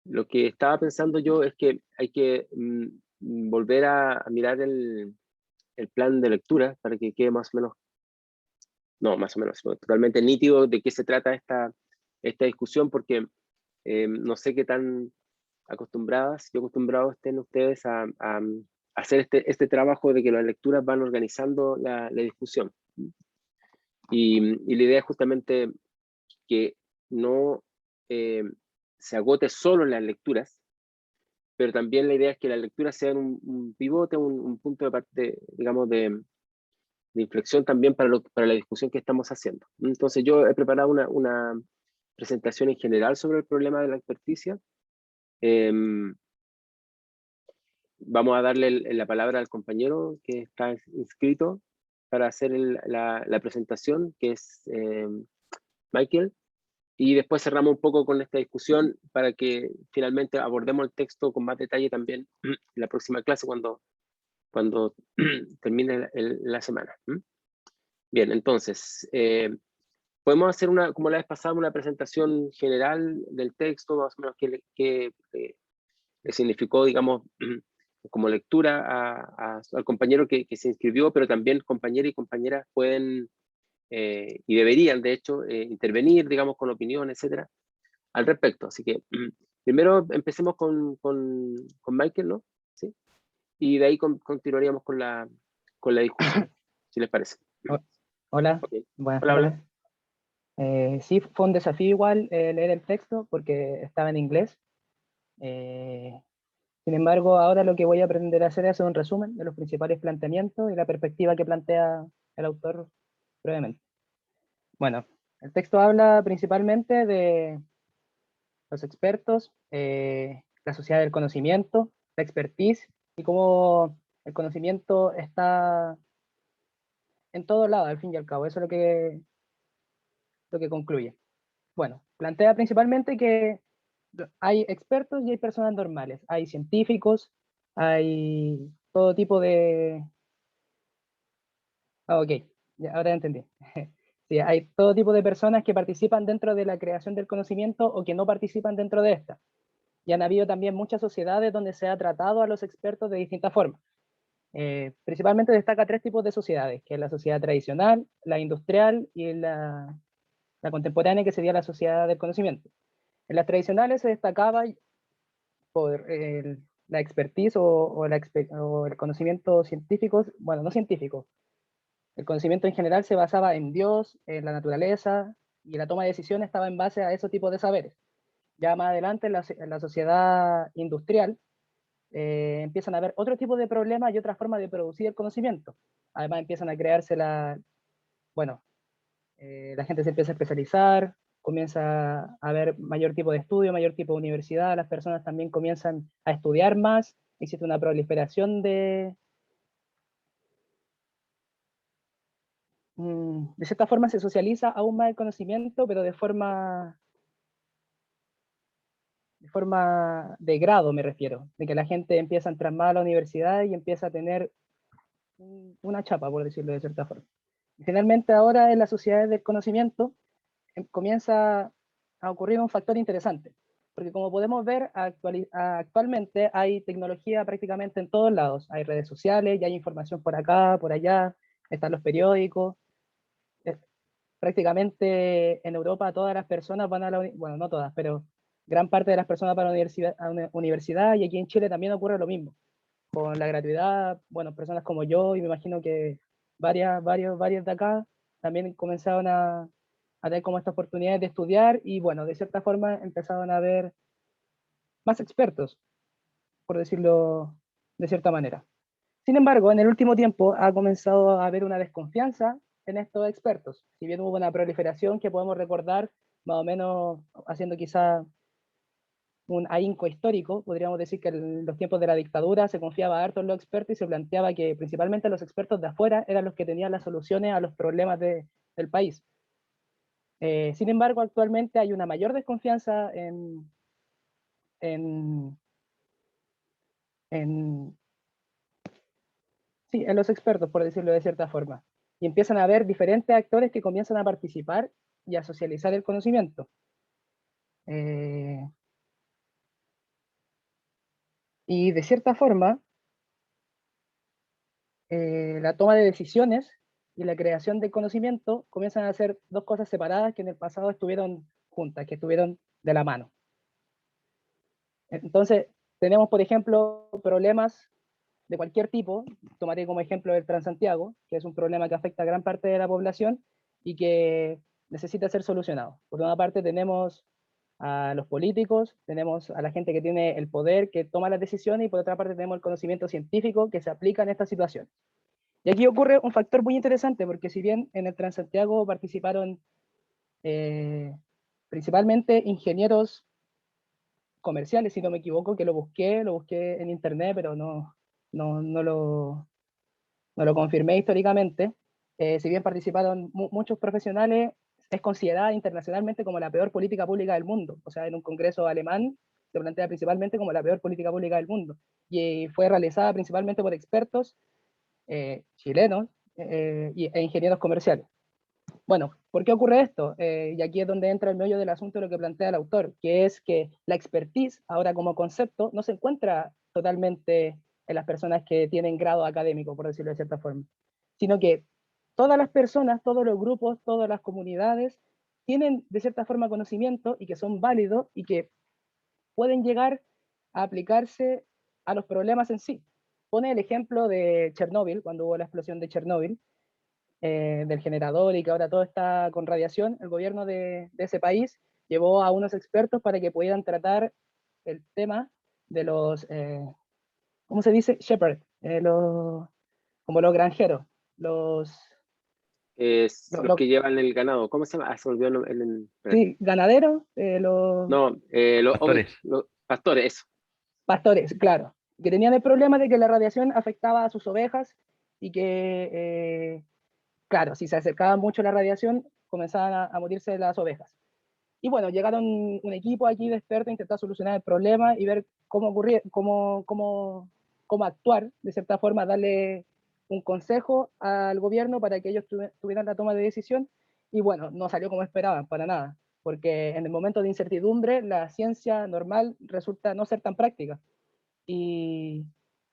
Lo que estaba pensando yo es que hay que volver a mirar el plan de lectura para que quede más o menos, no, más o menos, no, totalmente nítido de qué se trata esta discusión, porque no sé qué tan acostumbrados estén ustedes a hacer este trabajo de que las lecturas van organizando la discusión. Y la idea es justamente que no se agote solo en las lecturas, pero también la idea es que las lecturas sean un pivote, un punto de parte, digamos, de inflexión también para la discusión que estamos haciendo. Entonces yo he preparado una presentación en general sobre el problema de la experticia. Vamos a darle la palabra al compañero que está inscrito para hacer la presentación, que es Michael, y después cerramos un poco con esta discusión para que finalmente abordemos el texto con más detalle también en la próxima clase cuando termine la semana. Bien, entonces, podemos hacer como la vez pasada, una presentación general del texto, más o menos qué le significó, digamos, como lectura al compañero que se inscribió, pero también compañeros y compañeras pueden y deberían, de hecho, intervenir, digamos, con opinión, etcétera, al respecto. Así que primero empecemos con Michael, ¿no? ¿Sí? Y de ahí continuaríamos con la discusión, si les parece. Oh, hola, Okay. buenas Hola, tardes. hola. Sí, fue un desafío igual leer el texto porque estaba en inglés. Sin embargo, ahora lo que voy a aprender a hacer es hacer un resumen de los principales planteamientos y la perspectiva que plantea el autor brevemente. Bueno, el texto habla principalmente de los expertos, la sociedad del conocimiento, la expertise y cómo el conocimiento está en todo lado, al fin y al cabo. Eso es lo que concluye. Bueno, plantea principalmente que hay expertos y hay personas normales, hay científicos, hay todo tipo de... Ah, ok, ya, ahora entendí. Sí, hay todo tipo de personas que participan dentro de la creación del conocimiento o que no participan dentro de esta. Y han habido también muchas sociedades donde se ha tratado a los expertos de distintas formas. Principalmente destaca tres tipos de sociedades, que es la sociedad tradicional, la industrial y la contemporánea, que sería la sociedad del conocimiento. En las tradicionales se destacaba por la expertise o el conocimiento científico, bueno, no científico, el conocimiento en general se basaba en Dios, en la naturaleza, y la toma de decisiones estaba en base a esos tipos de saberes. Ya más adelante, en la sociedad industrial, empiezan a haber otro tipo de problemas y otra forma de producir el conocimiento. Además empiezan a crearse bueno, la gente se empieza a especializar, comienza a haber mayor tipo de estudio, mayor tipo de universidad, las personas también comienzan a estudiar más, existe una proliferación de cierta forma se socializa aún más el conocimiento, pero de grado me refiero, de que la gente empieza a entrar más a la universidad y empieza a tener una chapa, por decirlo de cierta forma. Y finalmente ahora en las sociedades del conocimiento comienza a ocurrir un factor interesante, porque como podemos ver actualmente hay tecnología prácticamente en todos lados, hay redes sociales, ya hay información por acá, por allá, están los periódicos, prácticamente en Europa todas las personas van a la bueno, no todas, pero gran parte de las personas van a una universidad, y aquí en Chile también ocurre lo mismo, con la gratuidad, bueno, personas como yo, y me imagino que varias de acá también comenzaron a tener como esta oportunidad de estudiar, y bueno, de cierta forma empezaron a haber más expertos, por decirlo de cierta manera. Sin embargo, en el último tiempo ha comenzado a haber una desconfianza en estos expertos. Si bien hubo una proliferación que podemos recordar, más o menos haciendo quizá un ahínco histórico, podríamos decir que en los tiempos de la dictadura se confiaba harto en los expertos y se planteaba que principalmente los expertos de afuera eran los que tenían las soluciones a los problemas del país. Sin embargo, actualmente hay una mayor desconfianza en, en, sí, en los expertos, por decirlo de cierta forma. Y empiezan a haber diferentes actores que comienzan a participar y a socializar el conocimiento. Y de cierta forma, la toma de decisiones y la creación de conocimiento comienzan a ser dos cosas separadas que en el pasado estuvieron juntas, que estuvieron de la mano. Entonces, tenemos, por ejemplo, problemas de cualquier tipo. Tomaré como ejemplo el Transantiago, que es un problema que afecta a gran parte de la población y que necesita ser solucionado. Por una parte tenemos a los políticos, tenemos a la gente que tiene el poder, que toma las decisiones, y por otra parte tenemos el conocimiento científico que se aplica en esta situación. Y aquí ocurre un factor muy interesante, porque si bien en el Transantiago participaron principalmente ingenieros comerciales, si no me equivoco, que lo busqué en internet, pero no lo confirmé históricamente. Si bien participaron muchos profesionales, es considerada internacionalmente como la peor política pública del mundo. O sea, en un congreso alemán se plantea principalmente como la peor política pública del mundo. Y fue realizada principalmente por expertos chilenos e ingenieros comerciales. Bueno, ¿por qué ocurre esto? Y aquí es donde entra el meollo del asunto de lo que plantea el autor, que es que la expertise, ahora como concepto, no se encuentra totalmente en las personas que tienen grado académico, por decirlo de cierta forma, sino que todas las personas, todos los grupos, todas las comunidades tienen de cierta forma conocimiento y que son válidos y que pueden llegar a aplicarse a los problemas en sí. Pone el ejemplo de Chernóbil, cuando hubo la explosión de Chernóbil, del generador, y que ahora todo está con radiación. El gobierno de ese país llevó a unos expertos para que pudieran tratar el tema de los, ¿cómo se dice? Shepherd, como los granjeros, Los que llevan el ganado, ¿cómo se llama? Ah, se me olvidó espérate. sí, ganaderos, No, Pastores. los pastores, eso. pastores, claro, que tenían el problema de que la radiación afectaba a sus ovejas y que, claro, si se acercaba mucho la radiación, comenzaban a morirse las ovejas. Y bueno, llegaron un equipo aquí de expertos a intentar solucionar el problema y ver cómo actuar, de cierta forma, darle un consejo al gobierno para que ellos tuvieran la toma de decisión. Y bueno, no salió como esperaban, para nada, porque en el momento de incertidumbre la ciencia normal resulta no ser tan práctica. Y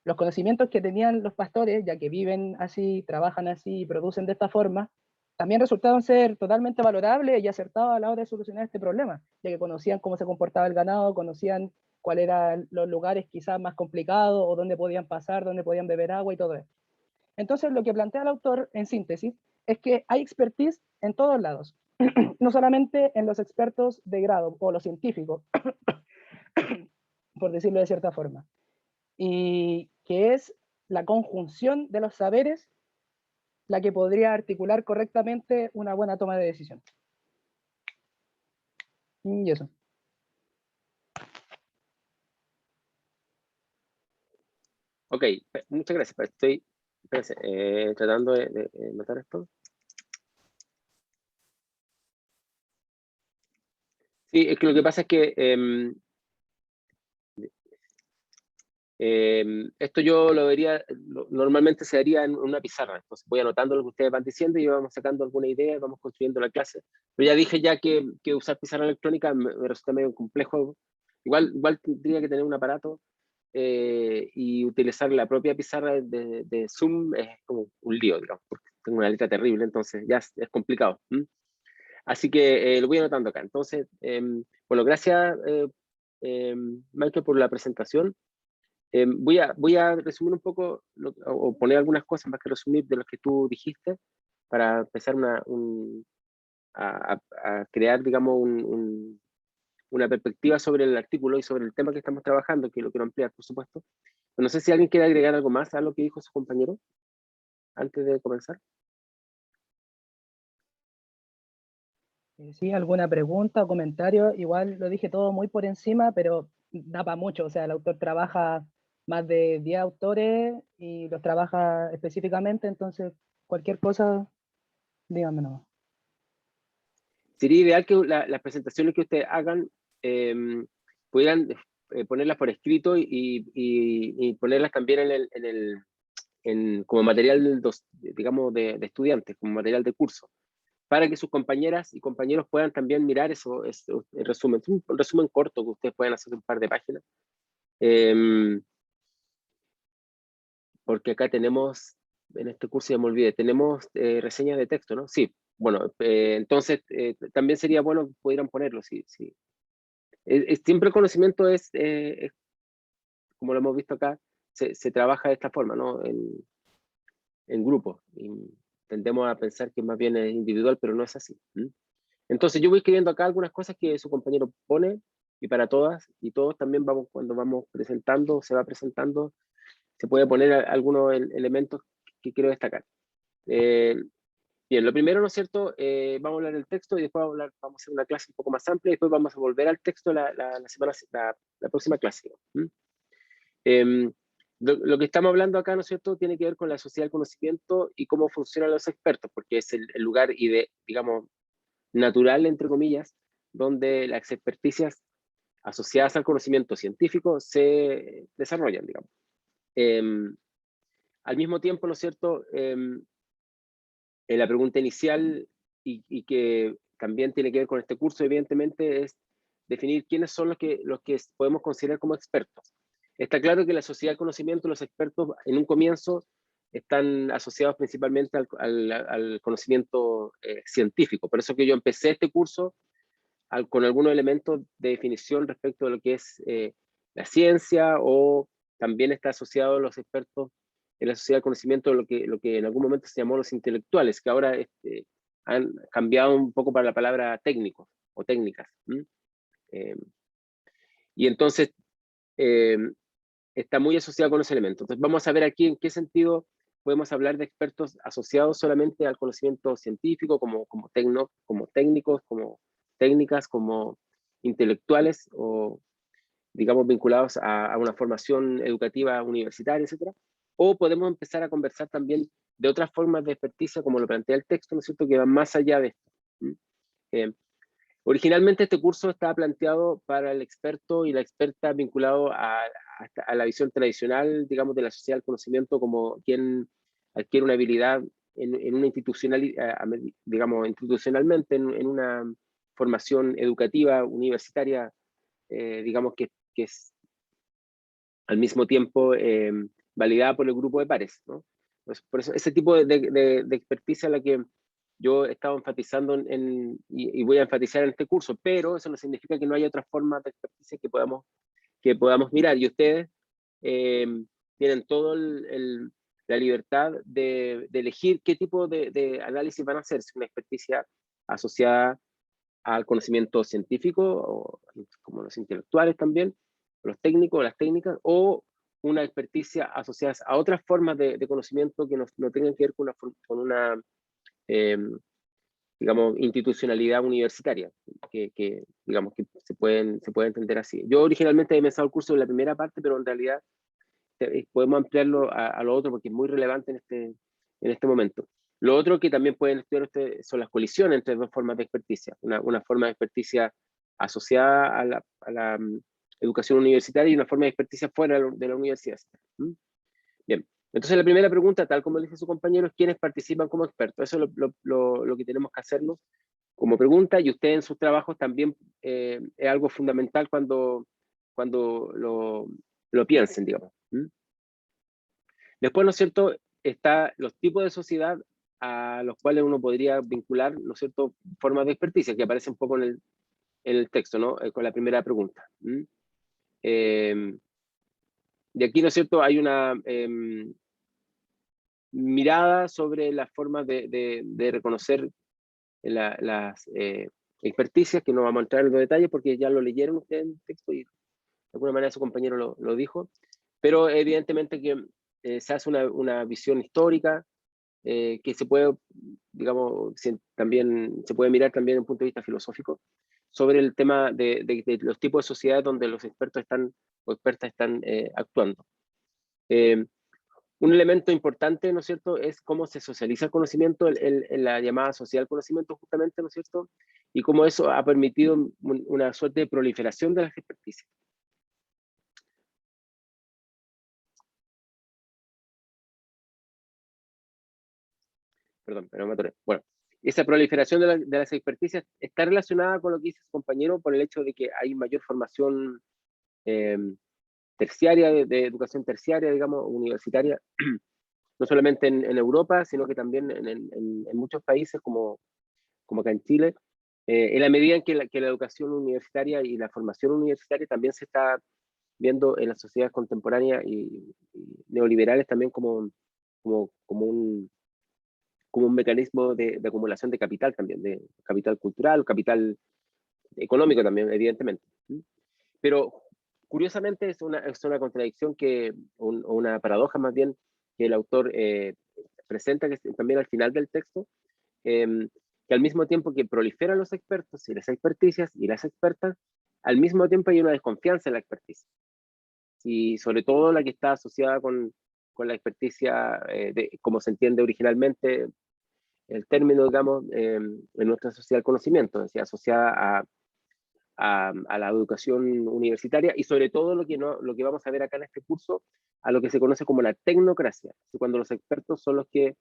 los conocimientos que tenían los pastores, ya que viven así, trabajan así y producen de esta forma, también resultaron ser totalmente valorables y acertados a la hora de solucionar este problema, ya que conocían cómo se comportaba el ganado, conocían cuáles eran los lugares quizás más complicados o dónde podían pasar, dónde podían beber agua y todo eso. Entonces, lo que plantea el autor, en síntesis, es que hay expertise en todos lados, no solamente en los expertos de grado o los científicos, por decirlo de cierta forma, y que es la conjunción de los saberes la que podría articular correctamente una buena toma de decisión. Y eso. Ok, muchas gracias. Estoy tratando de notar esto. Sí, es que lo que pasa es que esto yo lo vería, normalmente se haría en una pizarra. Entonces voy anotando lo que ustedes van diciendo y vamos sacando alguna idea y vamos construyendo la clase. Pero ya dije ya que usar pizarra electrónica me resulta medio complejo. Igual tendría que tener un aparato y utilizar la propia pizarra de Zoom es como un lío, digamos, porque tengo una letra terrible, entonces ya es complicado. Así que lo voy anotando acá. Entonces, bueno, gracias Michael por la presentación. Voy a resumir un poco o poner algunas cosas más que resumir de lo que tú dijiste para empezar a crear, digamos, una perspectiva sobre el artículo y sobre el tema que estamos trabajando, que lo quiero ampliar, por supuesto. No sé si alguien quiere agregar algo más a lo que dijo su compañero antes de comenzar. Sí, alguna pregunta o comentario, igual lo dije todo muy por encima, pero da para mucho. O sea, el autor trabaja más de 10 autores y los trabaja específicamente, entonces cualquier cosa, díganme nomás. Sería ideal que las presentaciones que ustedes hagan pudieran ponerlas por escrito y ponerlas también como material, digamos, de estudiantes, como material de curso, para que sus compañeras y compañeros puedan también mirar eso en resumen. Un resumen corto que ustedes pueden hacer un par de páginas. porque acá tenemos, en este curso ya me olvidé, tenemos reseñas de texto, ¿no? Sí, bueno, entonces también sería bueno que pudieran ponerlo, sí, sí. Siempre el conocimiento es, como lo hemos visto acá, se trabaja de esta forma, ¿no? En grupo. Y tendemos a pensar que más bien es individual, pero no es así. Entonces yo voy escribiendo acá algunas cosas que su compañero pone, y para todas y todos también vamos, cuando vamos presentando, se va presentando, se puede poner algunos elementos que quiero destacar. Bien, lo primero, ¿no es cierto? Vamos a hablar del texto y después vamos a hacer una clase un poco más amplia y después vamos a volver al texto la próxima clase. Lo que estamos hablando acá, ¿no es cierto?, tiene que ver con la sociedad del conocimiento y cómo funcionan los expertos, porque es el lugar, digamos, natural, entre comillas, donde las experticias asociadas al conocimiento científico se desarrollan, digamos. Al mismo tiempo, ¿no es cierto?, la pregunta inicial y que también tiene que ver con este curso, evidentemente, es definir quiénes son los que podemos considerar como expertos. Está claro que la sociedad del conocimiento, los expertos, en un comienzo, están asociados principalmente al conocimiento científico. Por eso que yo empecé este curso con algunos elementos de definición respecto de lo que es la ciencia, o también está asociado a los expertos en la sociedad del conocimiento, lo que en algún momento se llamó los intelectuales, que ahora han cambiado un poco para la palabra técnicos o técnicas. Y entonces está muy asociado con ese elemento. Entonces vamos a ver aquí en qué sentido podemos hablar de expertos asociados solamente al conocimiento científico, como técnicos, como técnicas, como intelectuales, o digamos vinculados a una formación educativa universitaria, etcétera. O podemos empezar a conversar también de otras formas de experticia, como lo plantea el texto, ¿no es cierto?, que van más allá de esto. Originalmente este curso estaba planteado para el experto y la experta vinculado a la visión tradicional, digamos, de la sociedad del conocimiento, como quien adquiere una habilidad en una digamos, institucionalmente, en una formación educativa, universitaria, digamos, que es al mismo tiempo validada por el grupo de pares, ¿no? Por eso ese tipo de experticia a la que yo he estado enfatizando y voy a enfatizar en este curso, pero eso no significa que no haya otras formas de experticia que podamos mirar, y ustedes tienen toda la libertad de elegir qué tipo de análisis van a hacer, si una experticia asociada al conocimiento científico, o como los intelectuales también, los técnicos, las técnicas, o una experticia asociada a otras formas de conocimiento que no tengan que ver con una digamos, institucionalidad universitaria, digamos que se puede entender así. Yo originalmente había pensado el curso en la primera parte, pero en realidad podemos ampliarlo a lo otro porque es muy relevante en este momento. Lo otro que también pueden estudiar ustedes son las colisiones entre dos formas de experticia. Una forma de experticia asociada a la educación universitaria y una forma de experticia fuera de la universidad. Bien, entonces la primera pregunta, tal como le dice su compañero, es quiénes participan como expertos. Eso es lo que tenemos que hacernos como pregunta, y ustedes en sus trabajos también es algo fundamental cuando lo piensen, digamos. Después, ¿no es cierto?, está los tipos de sociedad a los cuales uno podría vincular, ¿no es cierto?, formas de experticia, que aparece un poco en el texto, ¿no?, con la primera pregunta. Y aquí, ¿no es cierto?, hay una mirada sobre las formas de reconocer las experticias, que no vamos a entrar en los detalles porque ya lo leyeron ustedes en el texto y de alguna manera su compañero lo dijo, pero evidentemente que se hace una visión histórica que se puede, digamos, también se puede mirar también desde un punto de vista filosófico sobre el tema de los tipos de sociedades donde los expertos o expertas están actuando. Un elemento importante, ¿no es cierto?, es cómo se socializa el conocimiento en la llamada sociedad del conocimiento, justamente, ¿no es cierto?, y cómo eso ha permitido una suerte de proliferación de las experticias. Perdón, pero me atoré. Bueno, esa proliferación de las experticias está relacionada con lo que dice su compañero, por el hecho de que hay mayor formación terciaria, de educación terciaria, digamos, universitaria, no solamente en Europa, sino que también en muchos países como acá en Chile, en la medida en que la educación universitaria y la formación universitaria también se está viendo en las sociedades contemporáneas y neoliberales también como un mecanismo de acumulación de capital también, de capital cultural, capital económico también, evidentemente. Pero curiosamente es una contradicción o una paradoja más bien, que el autor presenta que también al final del texto, que al mismo tiempo que proliferan los expertos y las experticias y las expertas, al mismo tiempo hay una desconfianza en la experticia. Y sobre todo la que está asociada con la experticia, como se entiende originalmente el término, digamos, en nuestra sociedad del conocimiento, es decir, asociada a la educación universitaria y sobre todo lo que vamos a ver acá en este curso, a lo que se conoce como la tecnocracia, cuando los expertos son los que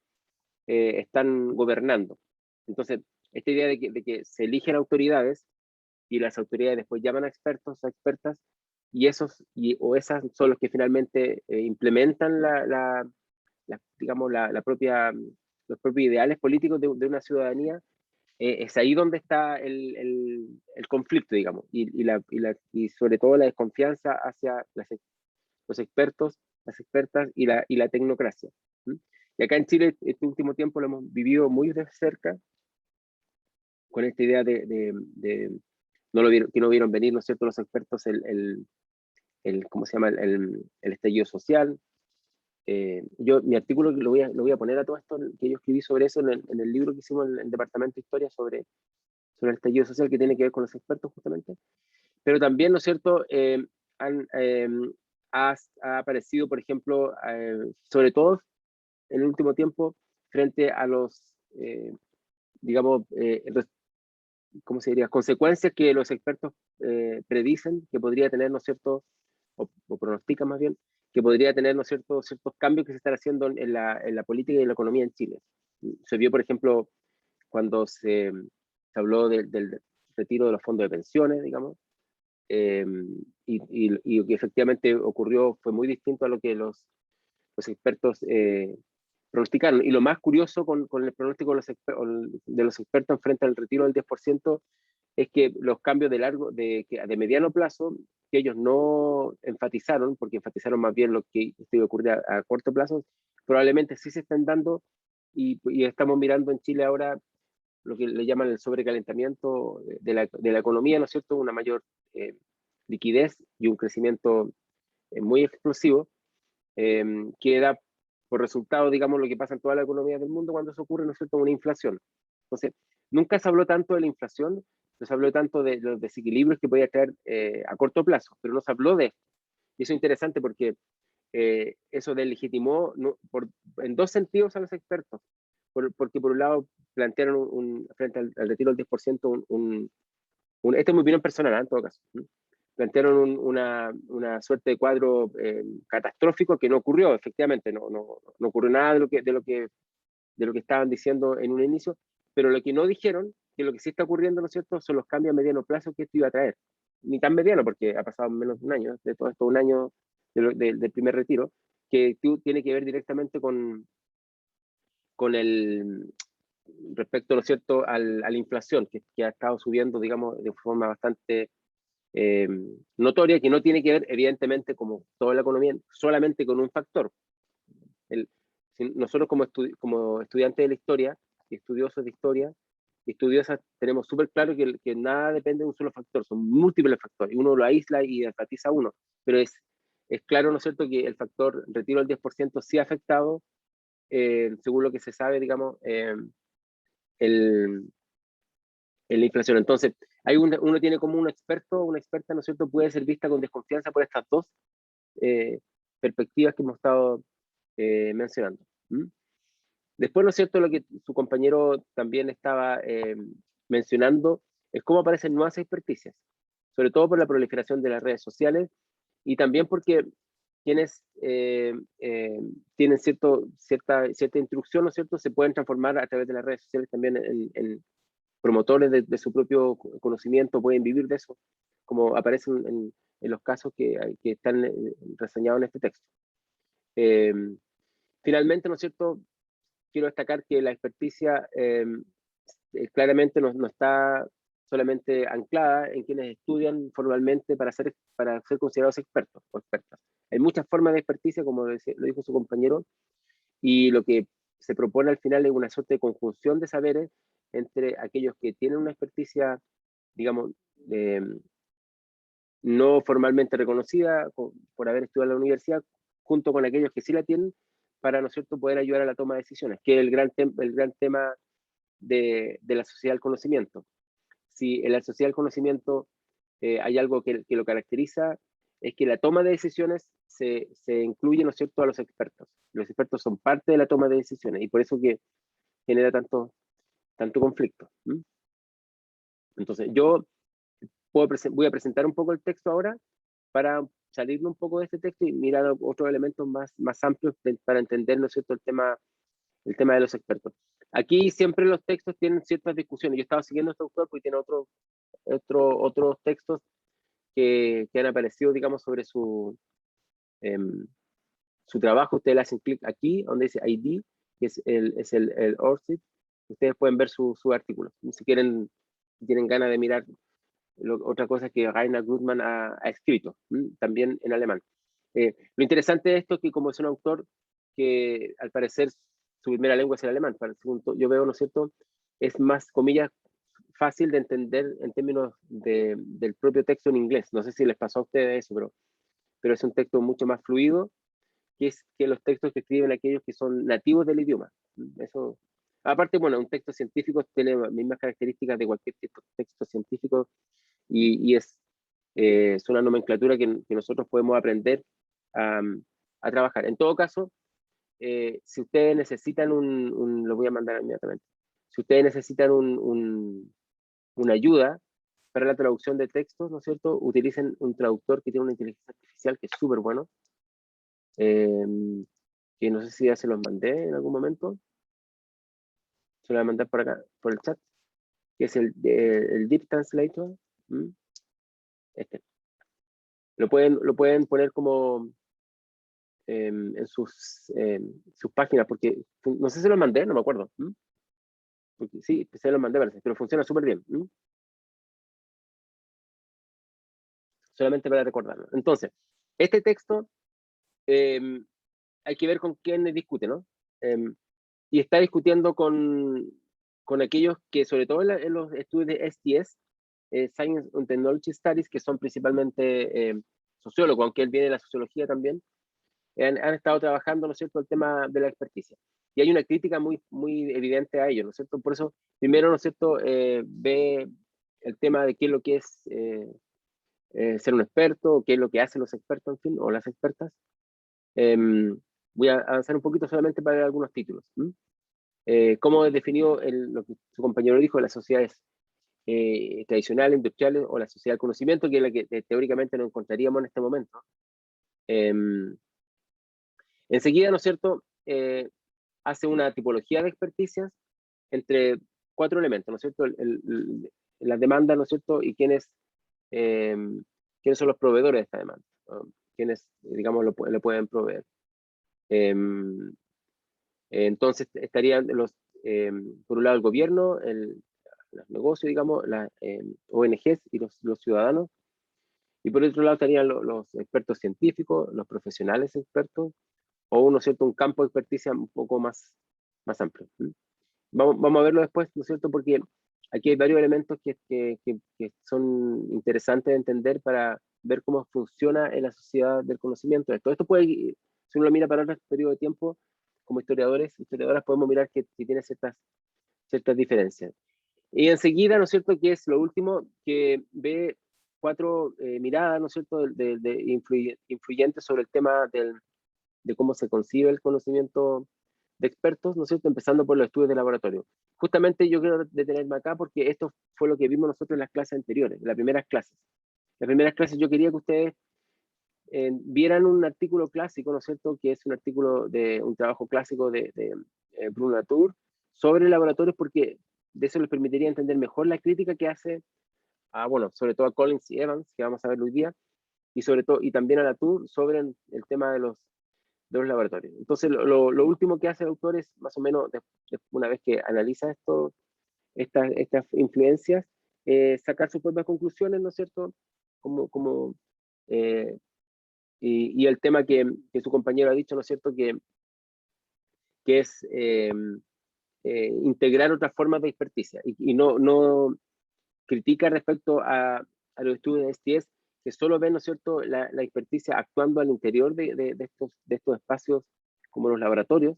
están gobernando. Entonces, esta idea de que se eligen autoridades y las autoridades después llaman a expertos, a expertas, y esas son los que finalmente implementan digamos, los propios ideales políticos de una ciudadanía. Es ahí donde está el conflicto, digamos, y sobre todo la desconfianza hacia los expertos, las expertas y la tecnocracia. Y acá en Chile, este último tiempo lo hemos vivido muy de cerca, con esta idea que no vieron venir, ¿no es cierto?, los expertos, ¿cómo se llama?, el estallido social. Mi artículo lo voy a poner a todo esto, que yo escribí sobre eso en el libro que hicimos en el Departamento de Historia sobre el estallido social, que tiene que ver con los expertos justamente. Pero también, ¿no es cierto?, ha aparecido, por ejemplo, sobre todo en el último tiempo, frente a los, digamos, ¿cómo se diría?, consecuencias que los expertos predicen que podría tener, ¿no es cierto?, o pronostican más bien, que podría tener, ¿no es cierto?, ciertos cambios que se están haciendo en la política y en la economía en Chile. Se vio, por ejemplo, cuando se habló del retiro de los fondos de pensiones, digamos, y que efectivamente ocurrió, fue muy distinto a lo que los expertos pronosticaron. Y lo más curioso con el pronóstico de los expertos frente al retiro del 10% es que los cambios de mediano plazo, que ellos no enfatizaron, porque enfatizaron más bien lo que iba a ocurrir a corto plazo, probablemente sí se están dando, y estamos mirando en Chile ahora lo que le llaman el sobrecalentamiento de la economía, ¿no es cierto?, una mayor liquidez y un crecimiento muy explosivo, que da por resultado, digamos, lo que pasa en toda la economía del mundo cuando se ocurre, ¿no es cierto?, una inflación. Entonces, nunca se habló tanto de la inflación, no se habló tanto de los desequilibrios que podía traer a corto plazo, pero no se habló de esto. Y eso es interesante porque eso delegitimó en dos sentidos a los expertos, porque por un lado plantearon frente al retiro del 10%, esta es mi opinión personal, en todo caso, plantearon una suerte de cuadro catastrófico que no ocurrió, efectivamente, no ocurrió nada de lo que estaban diciendo en un inicio, pero lo que no dijeron, que lo que sí está ocurriendo, ¿no es cierto?, son los cambios a mediano plazo que esto iba a traer. Ni tan mediano, porque ha pasado menos de un año, de todo esto, un año del primer retiro, que tiene que ver directamente con respecto, ¿no es cierto?, a la inflación, que ha estado subiendo, digamos, de forma bastante notoria, que no tiene que ver, evidentemente, como toda la economía, solamente con un factor. Nosotros como estudiantes de la historia, estudiosos de historia, y estudiosas, tenemos súper claro que nada depende de un solo factor, son múltiples factores, uno lo aísla y enfatiza uno, pero es claro, ¿no es cierto?, que el factor retiro del 10% sí ha afectado, según lo que se sabe, digamos, en la inflación. Entonces, uno tiene como un experto, una experta, ¿no es cierto?, puede ser vista con desconfianza por estas dos perspectivas que hemos estado mencionando. Después, ¿no es cierto?, lo que su compañero también estaba mencionando es cómo aparecen nuevas experticias, sobre todo por la proliferación de las redes sociales y también porque quienes tienen cierta instrucción, ¿no es cierto?, se pueden transformar a través de las redes sociales también en promotores de su propio conocimiento, pueden vivir de eso, como aparecen en los casos que están reseñados en este texto. Finalmente, ¿no es cierto?, quiero destacar que la experticia claramente no está solamente anclada en quienes estudian formalmente para ser considerados expertos o expertas. Hay muchas formas de experticia, como lo dijo su compañero, y lo que se propone al final es una suerte de conjunción de saberes entre aquellos que tienen una experticia, digamos, no formalmente reconocida por haber estudiado en la universidad, junto con aquellos que sí la tienen, para, ¿no es cierto?, poder ayudar a la toma de decisiones, que es el gran tema de la sociedad del conocimiento. Si en la sociedad del conocimiento hay algo que lo caracteriza, es que la toma de decisiones se incluye, ¿no es cierto?, a los expertos. Los expertos son parte de la toma de decisiones y por eso que genera tanto conflicto. Entonces, yo voy a presentar un poco el texto ahora para salirme un poco de este texto y mirar otros elementos más amplios para entender, ¿no es cierto?, el tema de los expertos. Aquí siempre los textos tienen ciertas discusiones. Yo estaba siguiendo este autor porque tiene otros textos que han aparecido, digamos, sobre su trabajo. Ustedes le hacen clic aquí, donde dice ID, que es el ORCID. Ustedes pueden ver su artículo. Si tienen ganas de mirar otra cosa que Rainer Grudman ha escrito, también en alemán. Lo interesante de esto es que como es un autor que al parecer su primera lengua es el alemán, yo veo, ¿no es cierto?, es más, comillas, fácil de entender en términos del propio texto en inglés. No sé si les pasó a ustedes eso, pero es un texto mucho más fluido que los textos que escriben aquellos que son nativos del idioma. Eso, aparte, bueno, un texto científico tiene las mismas características de cualquier texto científico y es una nomenclatura que nosotros podemos aprender a trabajar. En todo caso, si ustedes necesitan lo voy a mandar inmediatamente, si ustedes necesitan una ayuda para la traducción de textos, ¿no es cierto?, utilicen un traductor que tiene una inteligencia artificial que es súper bueno, que no sé si ya se los mandé en algún momento, se lo voy a mandar por acá, por el chat, que es el Deep Translator. Este. Lo pueden poner como en sus páginas, porque no sé si lo mandé, no me acuerdo. Porque, sí, se lo mandé, pero funciona súper bien. Solamente para recordarlo. Entonces, este texto hay que ver con quién discute, ¿no? Y está discutiendo con aquellos que, sobre todo en los estudios de STS, Science and Technology Studies, que son principalmente sociólogos, aunque él viene de la sociología también, han estado trabajando, ¿no es cierto?, el tema de la experticia. Y hay una crítica muy, muy evidente a ello, ¿no es cierto? Por eso, primero, ¿no es cierto?, ve el tema de qué es lo que es ser un experto, qué es lo que hacen los expertos, en fin, o las expertas. Voy a avanzar un poquito solamente para ver algunos títulos. ¿Cómo es definido lo que su compañero dijo, las sociedades tradicionales, industriales, o la sociedad del conocimiento, que es la que teóricamente nos encontraríamos en este momento? Enseguida, ¿no es cierto?, hace una tipología de experticias entre 4 elementos, ¿no es cierto? La demanda, ¿no es cierto?, y quiénes son los proveedores de esta demanda, ¿no? Quienes, digamos, lo pueden proveer. Entonces estarían por un lado el gobierno, los negocios, digamos, las ONGs y los ciudadanos, y por otro lado estarían los expertos científicos, los profesionales expertos, o ¿no es cierto?, un campo de experticia un poco más amplio. Vamos a verlo después, ¿no es cierto?, porque aquí hay varios elementos que son interesantes de entender para ver cómo funciona en la sociedad del conocimiento. Todo esto puede, si uno lo mira para otro periodo de tiempo, como historiadoras podemos mirar que tiene ciertas diferencias. Y enseguida, ¿no es cierto?, que es lo último, que ve 4 miradas, ¿no es cierto?, influyentes sobre el tema de cómo se concibe el conocimiento de expertos, ¿no es cierto?, empezando por los estudios de laboratorio. Justamente yo quiero detenerme acá porque esto fue lo que vimos nosotros en las clases anteriores, en las primeras clases. En las primeras clases yo quería que ustedes vieran un artículo clásico, ¿no es cierto?, que es un artículo de un trabajo clásico de Bruno Latour sobre laboratorios, porque de eso les permitiría entender mejor la crítica que hace bueno, sobre todo a Collins y Evans, que vamos a ver hoy día, y sobre todo, y también a Latour sobre el tema de los laboratorios. Entonces, lo último que hace el autor es, más o menos, una vez que analiza estas influencias, sacar sus propias conclusiones, ¿no es cierto? Y el tema que su compañero ha dicho, ¿no es cierto? Que es integrar otras formas de experticia y no critica respecto a los estudios de STS que solo ven, ¿no es cierto?, la experticia actuando al interior de estos espacios como los laboratorios,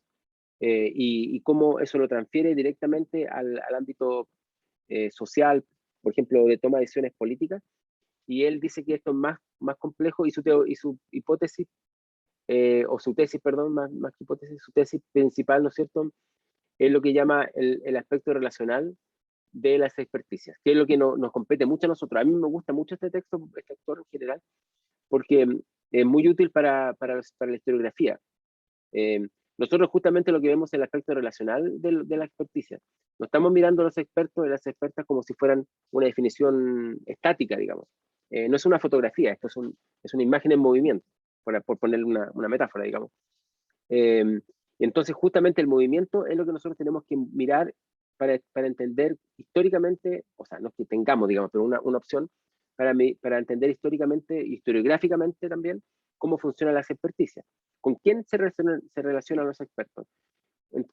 y cómo eso lo transfiere directamente al ámbito social, por ejemplo, de toma de decisiones políticas. Y él dice que esto es más complejo y su hipótesis, o su tesis, perdón, más que hipótesis, su tesis principal, ¿no es cierto?, es lo que llama el aspecto relacional de las experticias, que es lo que nos compete mucho a nosotros. A mí me gusta mucho este texto, este autor en general, porque es muy útil para la historiografía. Nosotros justamente lo que vemos es el aspecto relacional de la experticia. No estamos mirando a los expertos y las expertas como si fueran una definición estática, digamos. No es una fotografía, esto es una imagen en movimiento, por ponerle una metáfora, digamos. Y entonces justamente el movimiento es lo que nosotros tenemos que mirar para entender históricamente, o sea, no es que tengamos, digamos, pero una opción para entender históricamente, historiográficamente también, cómo funcionan las experticias. ¿Con quién se relacionan los expertos?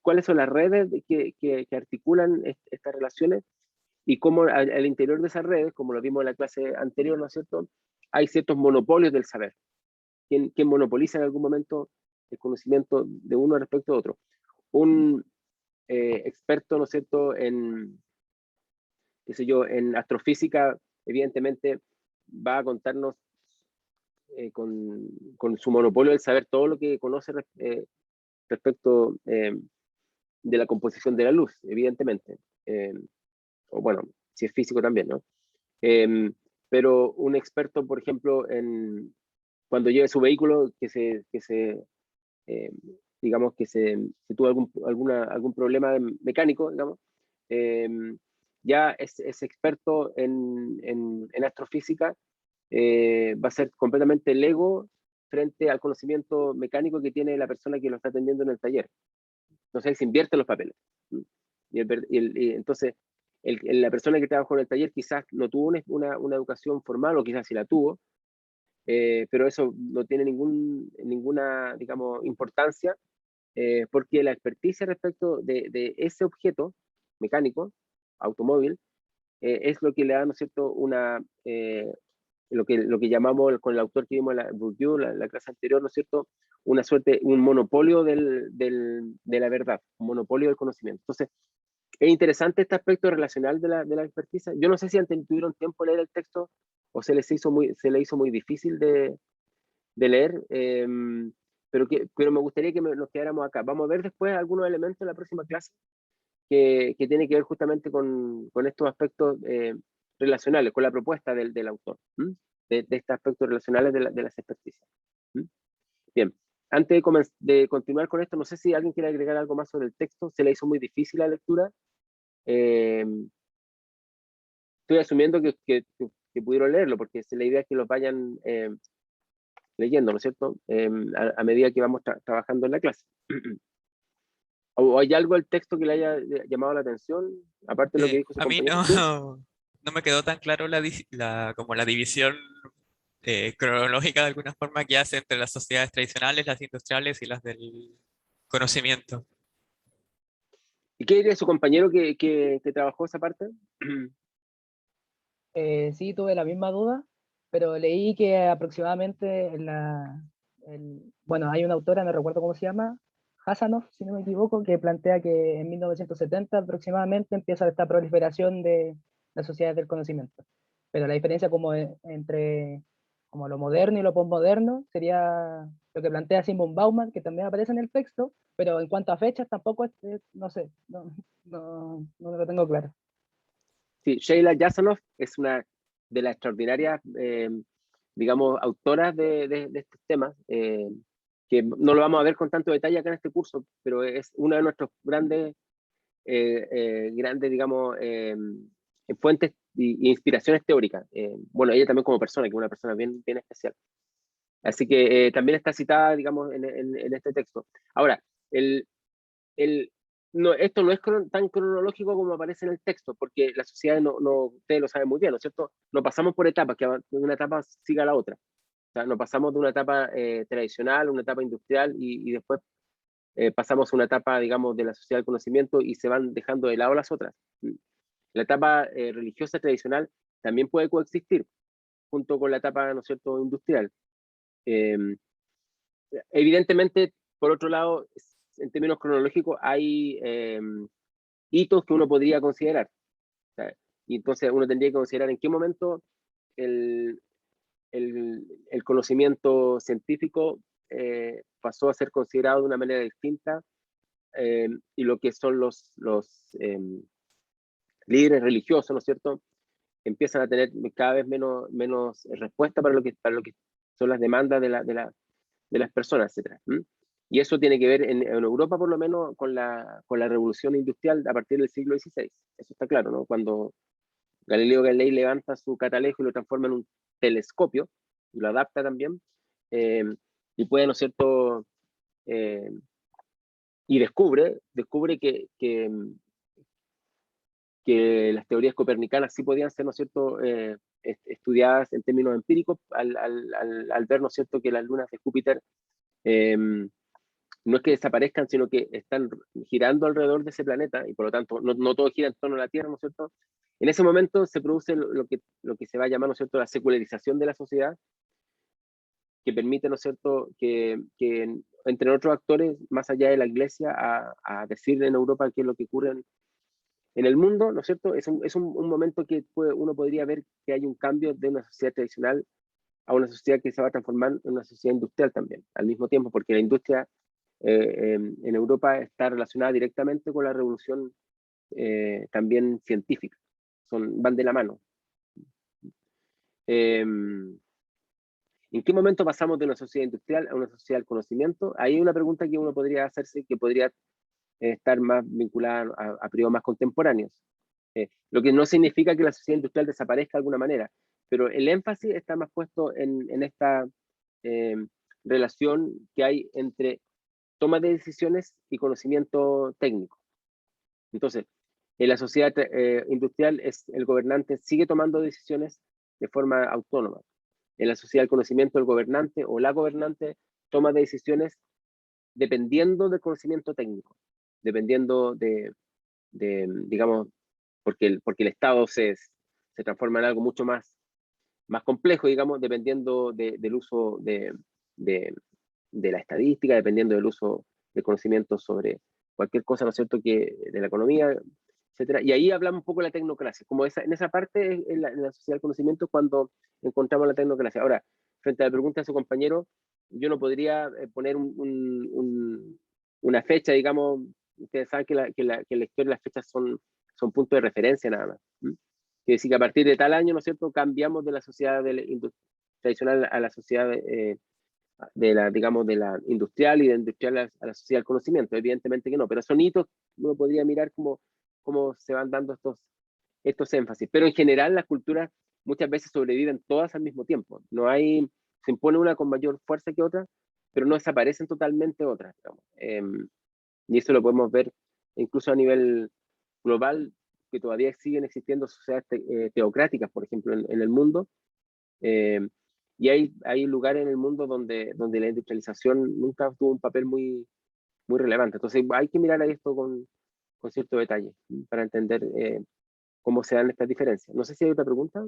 ¿Cuáles son las redes que articulan estas relaciones? Y cómo al interior de esas redes, como lo vimos en la clase anterior, ¿no es cierto?, hay ciertos monopolios del saber. ¿Quién monopoliza en algún momento el conocimiento de uno respecto a otro? Un experto, ¿no es cierto?, qué sé yo, en astrofísica, evidentemente va a contarnos con su monopolio del saber todo lo que conoce respecto de la composición de la luz, evidentemente. O bueno, si es físico también, ¿no? Pero un experto, por ejemplo, cuando lleve su vehículo, digamos que se tuvo algún problema mecánico, digamos, ya es experto en astrofísica, va a ser completamente lego frente al conocimiento mecánico que tiene la persona que lo está atendiendo en el taller. Entonces él se invierte los papeles. Y entonces la persona que trabajó en el taller quizás no tuvo una educación formal, o quizás sí la tuvo, pero eso no tiene ninguna, digamos, importancia, porque la experticia respecto de ese objeto mecánico, automóvil, es lo que le da, ¿no es cierto?, lo que llamamos con el autor que vimos la clase anterior, ¿no es cierto?, una suerte, un monopolio de la verdad, un monopolio del conocimiento. Entonces, es interesante este aspecto relacional de la experticia. Yo no sé si antes tuvieron tiempo de leer el texto o se le hizo muy difícil de leer, pero me gustaría que nos quedáramos acá. Vamos a ver después algunos elementos en la próxima clase que tiene que ver justamente con estos aspectos relacionales, con la propuesta del autor, de estos aspectos relacionales de las experticias. Bien, antes de continuar con esto, no sé si alguien quiere agregar algo más sobre el texto. ¿Se le hizo muy difícil la lectura? Estoy asumiendo que pudieron leerlo, porque la idea es que los vayan leyendo, ¿no es cierto?, a medida que vamos trabajando en la clase. ¿O hay algo del texto que le haya llamado la atención, aparte de lo que dijo su A mí compañero? no, ¿Sí? no me quedó tan claro como la división cronológica de alguna forma que hace entre las sociedades tradicionales, las industriales y las del conocimiento. ¿Y qué diría su compañero que trabajó esa parte? Sí, tuve la misma duda, pero leí que aproximadamente bueno, hay una autora, no recuerdo cómo se llama, Hasanoff, si no me equivoco, que plantea que en 1970 aproximadamente empieza esta proliferación de las sociedades del conocimiento. Pero la diferencia entre como lo moderno y lo postmoderno sería lo que plantea Simon Bauman, que también aparece en el texto, pero en cuanto a fechas tampoco, no sé, no lo tengo claro. Sí, Sheila Jasanoff es una de las extraordinarias, digamos, autoras de estos temas, que no lo vamos a ver con tanto detalle acá en este curso, pero es una de nuestros grandes, digamos, fuentes y inspiraciones teóricas. Bueno, ella también como persona, que es una persona bien, bien especial. Así que también está citada, digamos, en este texto. Ahora, no, esto no es tan cronológico como aparece en el texto, porque la sociedad, ustedes lo saben muy bien, ¿no es cierto? No pasamos por etapas, que una etapa siga a la otra. O sea, no pasamos de una etapa tradicional a una etapa industrial y después pasamos a una etapa, digamos, de la sociedad del conocimiento y se van dejando de lado las otras. La etapa religiosa tradicional también puede coexistir junto con la etapa, ¿no es cierto?, industrial. Evidentemente, por otro lado, en términos cronológicos, hay hitos que uno podría considerar. Y entonces uno tendría que considerar en qué momento el conocimiento científico pasó a ser considerado de una manera distinta y lo que son los líderes religiosos, ¿no es cierto?, empiezan a tener cada vez menos respuesta para lo que son las demandas de las personas, etc. Y eso tiene que ver en Europa, por lo menos, con la revolución industrial a partir del siglo XVI. Eso está claro, ¿no? Cuando Galileo Galilei levanta su catalejo y lo transforma en un telescopio, y lo adapta también, y puede, ¿no es cierto?, y descubre que las teorías copernicanas sí podían ser, ¿no es cierto?, estudiadas en términos empíricos al ver, ¿no es cierto?, que las lunas de Júpiter no es que desaparezcan, sino que están girando alrededor de ese planeta y por lo tanto no todo gira en torno a la Tierra, ¿no es cierto? En ese momento se produce lo que se va a llamar, ¿no es cierto?, la secularización de la sociedad, que permite, ¿no es cierto?, que entre otros actores, más allá de la Iglesia, a decir en Europa qué es lo que ocurre en el mundo, ¿no es cierto? Es un momento que uno podría ver que hay un cambio de una sociedad tradicional a una sociedad que se va a transformar en una sociedad industrial también, al mismo tiempo, porque la industria en Europa está relacionada directamente con la revolución también científica, van de la mano. ¿En qué momento pasamos de una sociedad industrial a una sociedad del conocimiento? Ahí hay una pregunta que uno podría hacerse, que podría estar más vinculada a periodos más contemporáneos. Lo que no significa que la sociedad industrial desaparezca de alguna manera, pero el énfasis está más puesto en esta relación que hay entre toma de decisiones y conocimiento técnico. Entonces, en la sociedad industrial el gobernante sigue tomando decisiones de forma autónoma. En la sociedad del conocimiento, el gobernante o la gobernante toma decisiones dependiendo del conocimiento técnico, dependiendo digamos, porque el Estado se transforma en algo mucho más complejo, digamos, dependiendo del uso de la estadística, dependiendo del uso de conocimiento sobre cualquier cosa, ¿no es cierto?, que de la economía, etcétera. Y ahí hablamos un poco de la tecnocracia, como en esa parte, en la sociedad del conocimiento, cuando encontramos la tecnocracia. Ahora, frente a la pregunta de su compañero, yo no podría poner una fecha, digamos. Ustedes saben que la historia, las fechas son puntos de referencia nada más. Quiere decir que a partir de tal año, ¿no es cierto?, cambiamos de la sociedad tradicional a la sociedad digamos, de la industrial y de industrial a la sociedad del conocimiento. Evidentemente que no, pero son hitos, uno podría mirar cómo se van dando estos énfasis. Pero en general las culturas muchas veces sobreviven todas al mismo tiempo. Se impone una con mayor fuerza que otra, pero no desaparecen totalmente otras, digamos. Y eso lo podemos ver incluso a nivel global, que todavía siguen existiendo sociedades teocráticas, por ejemplo, en el mundo. Y hay lugares en el mundo donde la industrialización nunca tuvo un papel muy, muy relevante. Entonces hay que mirar a esto con cierto detalle para entender cómo se dan estas diferencias. No sé si hay otra pregunta.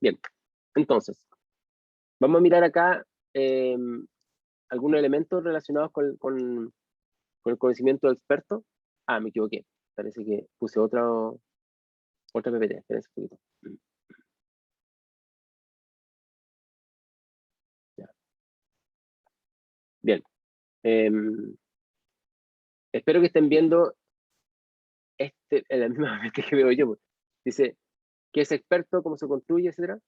Bien, entonces, vamos a mirar acá algunos elementos relacionados con el conocimiento del experto. Ah, me equivoqué. Parece que puse otra PPT. Espérense un poquito. Ya. Bien. Espero que estén viendo en la misma PPT que veo yo. Pues. Dice, ¿qué es experto? ¿Cómo se construye? Etcétera.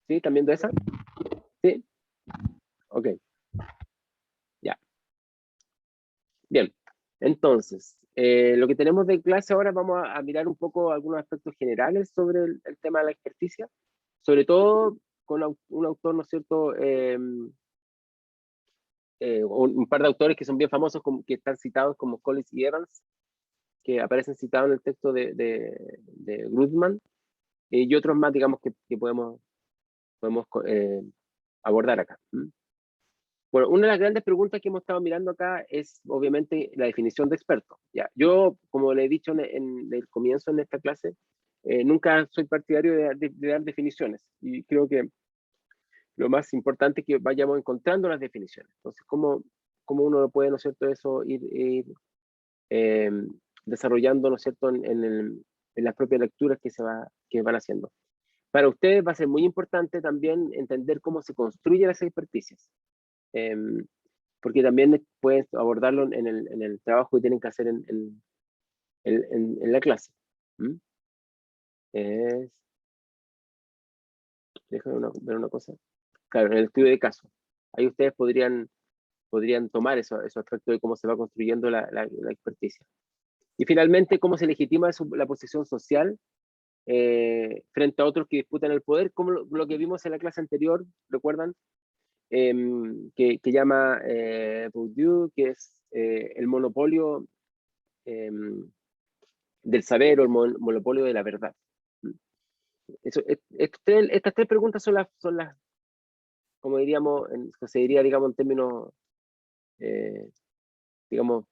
¿Sí? ¿Están viendo esa? ¿Sí? Ok. Ya. Bien. Entonces, lo que tenemos de clase ahora, vamos a mirar un poco algunos aspectos generales sobre el tema de la experticia, sobre todo con un autor, ¿no es cierto?, un par de autores que son bien famosos, que están citados como Collins y Evans, que aparecen citados en el texto de Grudman, y otros más, digamos, que podemos abordar acá. Bueno, una de las grandes preguntas que hemos estado mirando acá es, obviamente, la definición de experto. ¿Ya? Yo, como le he dicho en el comienzo en esta clase, nunca soy partidario de dar definiciones, y creo que lo más importante es que vayamos encontrando las definiciones. Entonces, ¿cómo uno lo puede, ¿no es cierto?, eso ir desarrollando, ¿no es cierto?, en las propias lecturas que van haciendo. Para ustedes va a ser muy importante también entender cómo se construyen las experticias, porque también pueden abordarlo en el trabajo que tienen que hacer en la clase. Déjame ver una cosa. Claro, en el estudio de caso. Ahí ustedes podrían tomar esos aspectos de cómo se va construyendo la experticia. Y finalmente, cómo se legitima la posición social frente a otros que disputan el poder, como lo que vimos en la clase anterior, ¿recuerdan? Que llama Bourdieu, que es el monopolio del saber o el monopolio de la verdad. Estas tres preguntas son las como diríamos, se diría, digamos, en términos, digamos,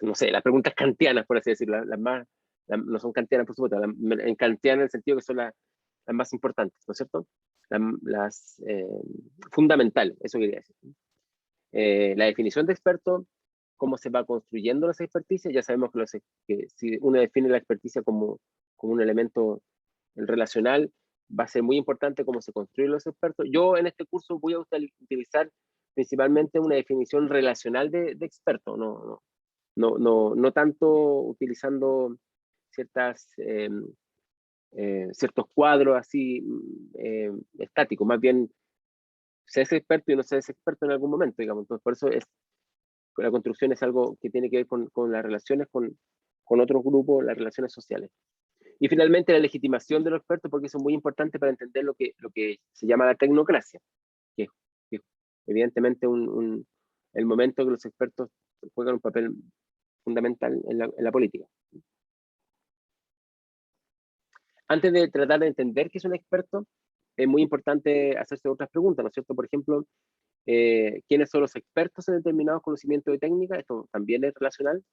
no sé, las preguntas kantianas, por así decirlo, no son kantianas, por supuesto, en kantiana en el sentido que son las más importantes, ¿no es cierto? Las fundamentales, eso quería decir. La definición de experto, cómo se va construyendo las experticias. Ya sabemos que si uno define la experticia como un elemento relacional, va a ser muy importante cómo se construyen los expertos. Yo en este curso voy a utilizar principalmente una definición relacional de experto, no tanto utilizando ciertos cuadros así estáticos, más bien se es experto y no se es experto en algún momento, digamos. Entonces, por eso la construcción es algo que tiene que ver con las relaciones con otros grupos, las relaciones sociales. Y finalmente la legitimación de los expertos, porque eso es muy importante para entender lo que se llama la tecnocracia, que es evidentemente el momento que los expertos juegan un papel fundamental en la política. Antes de tratar de entender qué es un experto, es muy importante hacerse otras preguntas, ¿no es cierto? Por ejemplo, ¿quiénes son los expertos en determinados conocimientos de técnica? Esto también es relacional.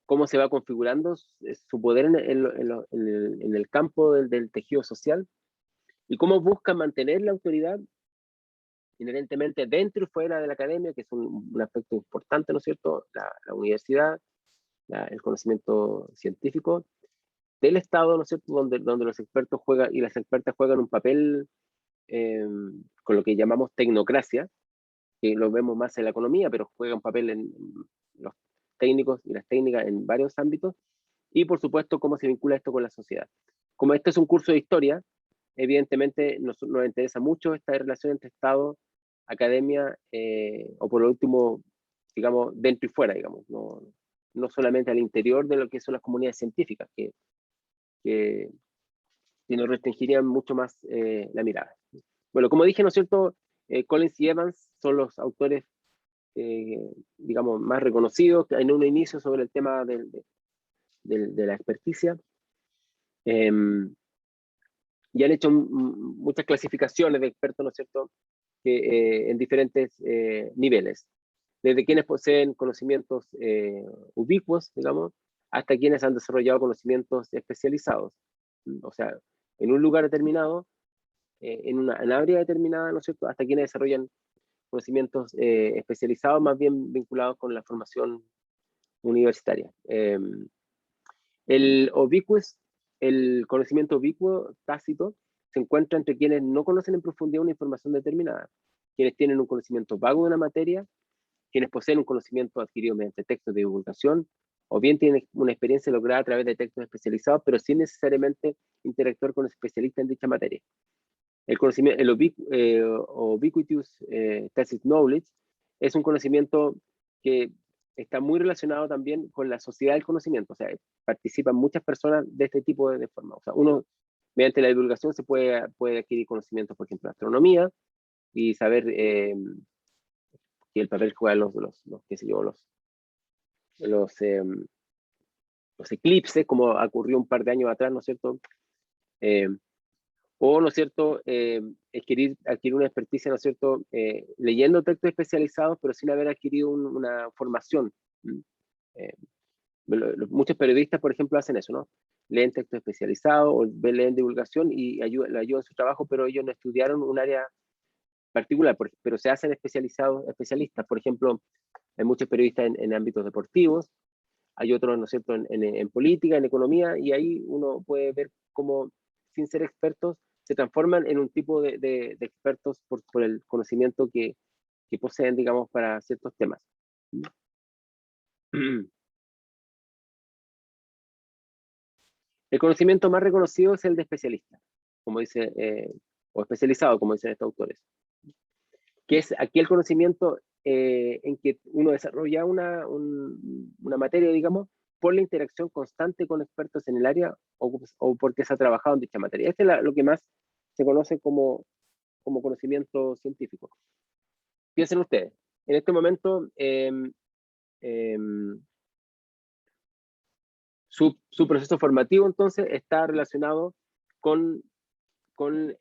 ¿Cómo se va configurando su poder en el campo del tejido social? ¿Y cómo buscan mantener la autoridad inherentemente dentro y fuera de la academia, que es un aspecto importante, ¿no es cierto? La universidad, el conocimiento científico del Estado, ¿no es cierto?, donde los expertos juegan y las expertas juegan un papel con lo que llamamos tecnocracia, que lo vemos más en la economía, pero juega un papel en los técnicos y las técnicas en varios ámbitos, y por supuesto cómo se vincula esto con la sociedad. Como este es un curso de historia, evidentemente nos interesa mucho esta relación entre Estado, academia, o por lo último, digamos, dentro y fuera, digamos, no solamente al interior de lo que son las comunidades científicas, que nos restringirían mucho más la mirada. Bueno, como dije, ¿no es cierto? Collins y Evans son los autores, digamos, más reconocidos en un inicio sobre el tema de la experticia. Y han hecho muchas clasificaciones de expertos, ¿no es cierto?, en diferentes niveles. Desde quienes poseen conocimientos ubicuos, digamos, hasta quienes han desarrollado conocimientos especializados. O sea, en un lugar determinado, en una área determinada, ¿no es cierto?, hasta quienes desarrollan conocimientos especializados, más bien vinculados con la formación universitaria. El conocimiento ubicuo tácito se encuentra entre quienes no conocen en profundidad una información determinada, quienes tienen un conocimiento vago de una materia, quienes poseen un conocimiento adquirido mediante textos de divulgación o bien tienen una experiencia lograda a través de textos especializados, pero sin necesariamente interactuar con especialistas en dicha materia. El conocimiento, ubiquitous tacit knowledge es un conocimiento que está muy relacionado también con la sociedad del conocimiento, o sea, participan muchas personas de este tipo de forma. O sea, uno, mediante la divulgación se puede adquirir conocimientos, por ejemplo, de astronomía, y saber que el papel que juegan qué sé yo, los eclipses, como ocurrió un par de años atrás, ¿no es cierto? O, ¿no es cierto?, adquirir una experticia, ¿no es cierto?, leyendo textos especializados, pero sin haber adquirido una formación. Muchos periodistas, por ejemplo, hacen eso, ¿no? Leen textos especializados o leen divulgación y le ayudan en su trabajo, pero ellos no estudiaron un área particular, pero se hacen especialistas. Por ejemplo, hay muchos periodistas en ámbitos deportivos, hay otros, ¿no es cierto?, en política, en economía, y ahí uno puede ver cómo, sin ser expertos, se transforman en un tipo de expertos por el conocimiento que poseen, digamos, para ciertos temas. El conocimiento más reconocido es el de especialista, como dice, o especializado, como dicen estos autores, que es aquel conocimiento en que uno desarrolla una materia, digamos, por la interacción constante con expertos en el área o porque se ha trabajado en dicha materia. Este es lo que más se conoce como conocimiento científico. Piensen ustedes, en este momento su proceso formativo entonces está relacionado con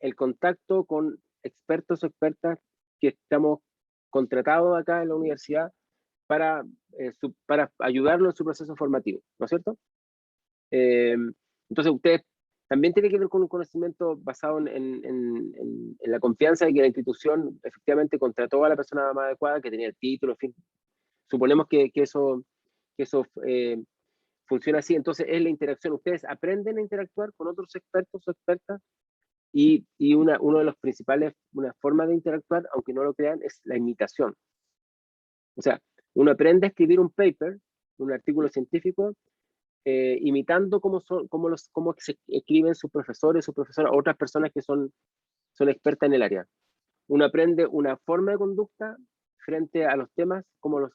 el contacto con expertos o expertas que estamos contratados acá en la universidad para ayudarlo en su proceso formativo, ¿no es cierto? Entonces usted también tiene que ver con un conocimiento basado en la confianza de que la institución efectivamente contrató a la persona más adecuada, que tenía el título, en fin. Suponemos que eso funciona así. Entonces es la interacción. Ustedes aprenden a interactuar con otros expertos o expertas y una de las principales formas de interactuar, aunque no lo crean, es la imitación. O sea, uno aprende a escribir un paper, un artículo científico, imitando cómo se escriben sus profesores, profesoras, otras personas que son expertas en el área. Uno aprende una forma de conducta frente a los temas, cómo los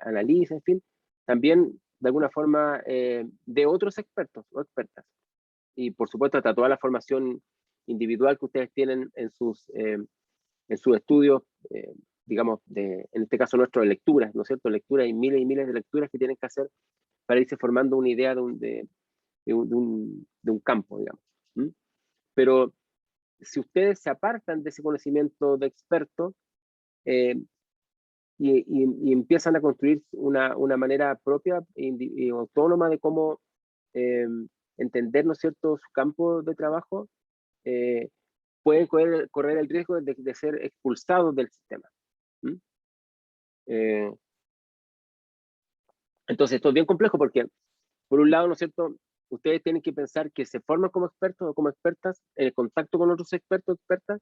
analiza, en fin, también de alguna forma de otros expertos o expertas. Y por supuesto hasta toda la formación individual que ustedes tienen en sus estudios, digamos, en este caso nuestro, de lecturas, ¿no es cierto? Lecturas y miles de lecturas que tienen que hacer para irse formando una idea de un campo, digamos. Pero si ustedes se apartan de ese conocimiento de experto y empiezan a construir una manera propia y autónoma de cómo entender, ¿no es cierto?, su campo de trabajo, pueden correr el riesgo de ser expulsados del sistema. Entonces esto es bien complejo porque, por un lado, ¿no es cierto?, ustedes tienen que pensar que se forman como expertos o como expertas en el contacto con otros expertos o expertas,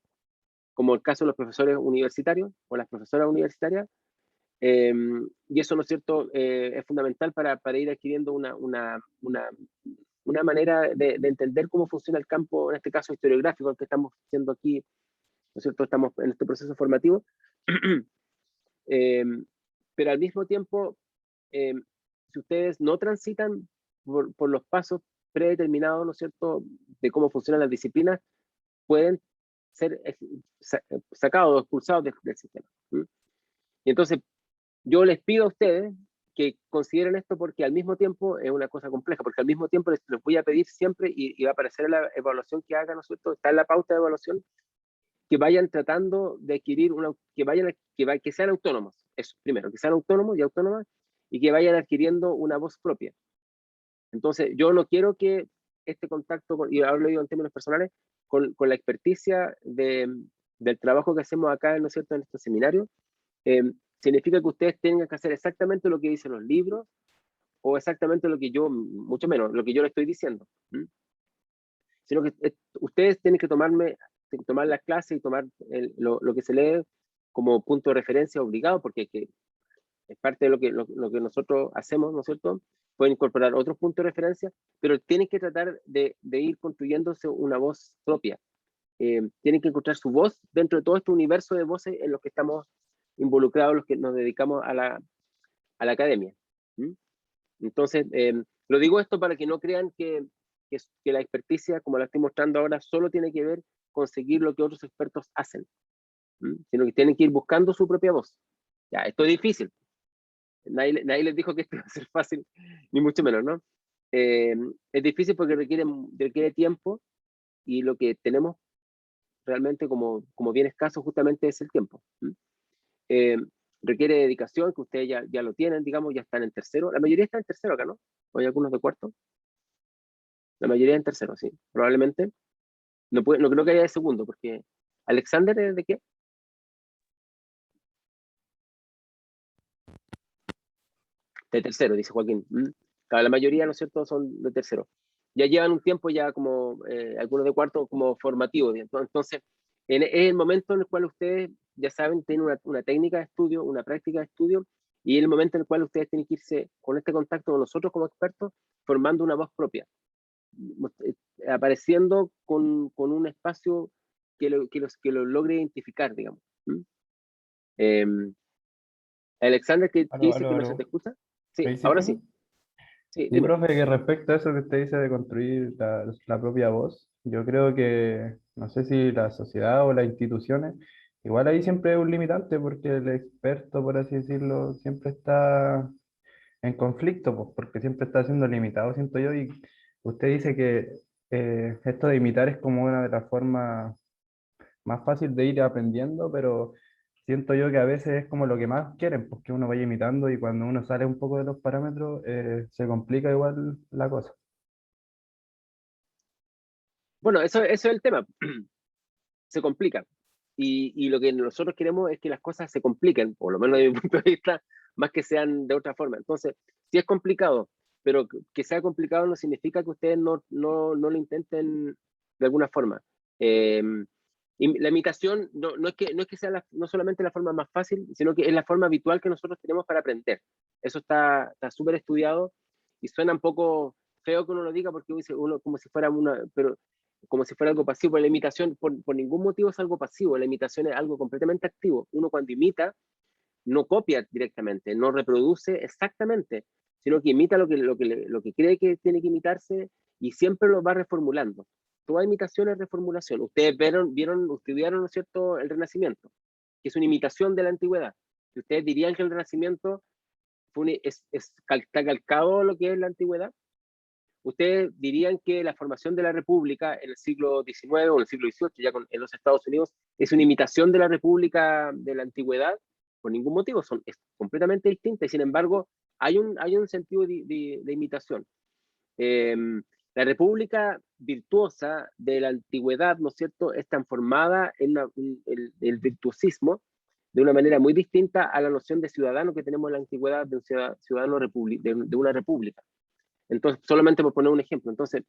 como el caso de los profesores universitarios o las profesoras universitarias, y eso, ¿no es cierto?, es fundamental para ir adquiriendo una manera de entender cómo funciona el campo, en este caso historiográfico, el que estamos haciendo aquí, ¿no es cierto?, estamos en este proceso formativo, pero al mismo tiempo, si ustedes no transitan por los pasos predeterminados, ¿no es cierto?, de cómo funcionan las disciplinas, pueden ser sacados o expulsados del sistema. Y entonces, yo les pido a ustedes que consideren esto porque al mismo tiempo es una cosa compleja, porque al mismo tiempo les voy a pedir siempre, y va a aparecer en la evaluación que hagan, ¿no es cierto?, está en la pauta de evaluación, que vayan tratando de adquirir que sean autónomos, eso, primero, que sean autónomos y autónomas, y que vayan adquiriendo una voz propia. Entonces, yo no quiero que este contacto, y hablo yo en términos personales, con la experticia del trabajo que hacemos acá, ¿no es cierto?, en estos seminarios, significa que ustedes tengan que hacer exactamente lo que dicen los libros, o exactamente lo que yo, mucho menos, lo que yo les estoy diciendo. Sino que ustedes tienen que tomar las clases y tomar lo que se lee como punto de referencia obligado, porque es parte de lo que nosotros hacemos, ¿no es cierto? Pueden incorporar otros puntos de referencia, pero tienen que tratar de ir construyéndose una voz propia. Tienen que encontrar su voz dentro de todo este universo de voces en los que estamos involucrados, los que nos dedicamos a la academia. ¿Mm? Entonces, lo digo esto para que no crean que la experticia, como la estoy mostrando ahora, solo tiene que ver con seguir lo que otros expertos hacen, sino que tienen que ir buscando su propia voz. Ya, esto es difícil. Nadie les dijo que esto iba a ser fácil, ni mucho menos, ¿no? Es difícil porque requiere tiempo, y lo que tenemos realmente como bien escaso justamente es el tiempo. Requiere dedicación, que ustedes ya lo tienen, digamos, ya están en tercero. La mayoría está en tercero acá, ¿no? ¿O hay algunos de cuarto? La mayoría en tercero, sí, probablemente. No creo que haya de segundo, porque ¿Alexander es de qué? De tercero, dice Joaquín. Claro, la mayoría, ¿no es cierto?, son de tercero. Ya llevan un tiempo ya como, algunos de cuarto como formativo. Entonces, es el momento en el cual ustedes, ya saben, tienen una técnica de estudio, una práctica de estudio, y es el momento en el cual ustedes tienen que irse con este contacto con nosotros como expertos, formando una voz propia, apareciendo con un espacio que lo logre identificar, digamos. Alexander, ¿qué Aló, dice aló, que no se te aló. escucha? Sí, ¿Me dice, ahora profe? sí. Sí, Sí, dime. profe, que respecto a eso que usted dice de construir la propia voz, yo creo que, no sé si la sociedad o las instituciones, igual ahí siempre es un limitante porque el experto, por así decirlo, siempre está en conflicto, pues, porque siempre está siendo limitado, siento yo, y usted dice que esto de imitar es como una de las formas más fácil de ir aprendiendo, pero siento yo que a veces es como lo que más quieren, porque uno vaya imitando y cuando uno sale un poco de los parámetros, se complica igual la cosa. Bueno, eso es el tema. Se complica. Y lo que nosotros queremos es que las cosas se compliquen, por lo menos desde mi punto de vista, más que sean de otra forma. Entonces, si es complicado, pero que sea complicado no significa que ustedes no lo intenten de alguna forma. Eh, y la imitación no es que sea no solamente la forma más fácil, sino que es la forma habitual que nosotros tenemos para aprender. Eso está súper estudiado, y suena un poco feo que uno lo diga porque uno como si fuera como si fuera algo pasivo. La imitación por ningún motivo es algo pasivo, la imitación es algo completamente activo. Uno cuando imita no copia directamente, no reproduce exactamente, sino que imita lo que cree que tiene que imitarse, y siempre lo va reformulando. Toda imitación es reformulación. Ustedes estudiaron, ¿no es cierto?, el Renacimiento, que es una imitación de la antigüedad. Si ustedes dirían que el Renacimiento está calcado lo que es la antigüedad, ustedes dirían que la formación de la República en el siglo XIX o en el siglo XVIII, ya en los Estados Unidos, es una imitación de la República de la antigüedad. Por ningún motivo, es completamente distinta, y sin embargo hay un sentido de imitación. La República virtuosa de la antigüedad, ¿no es cierto?, es transformada en el virtuosismo de una manera muy distinta a la noción de ciudadano que tenemos en la antigüedad, de un ciudadano de una república. Entonces, solamente por poner un ejemplo. Entonces,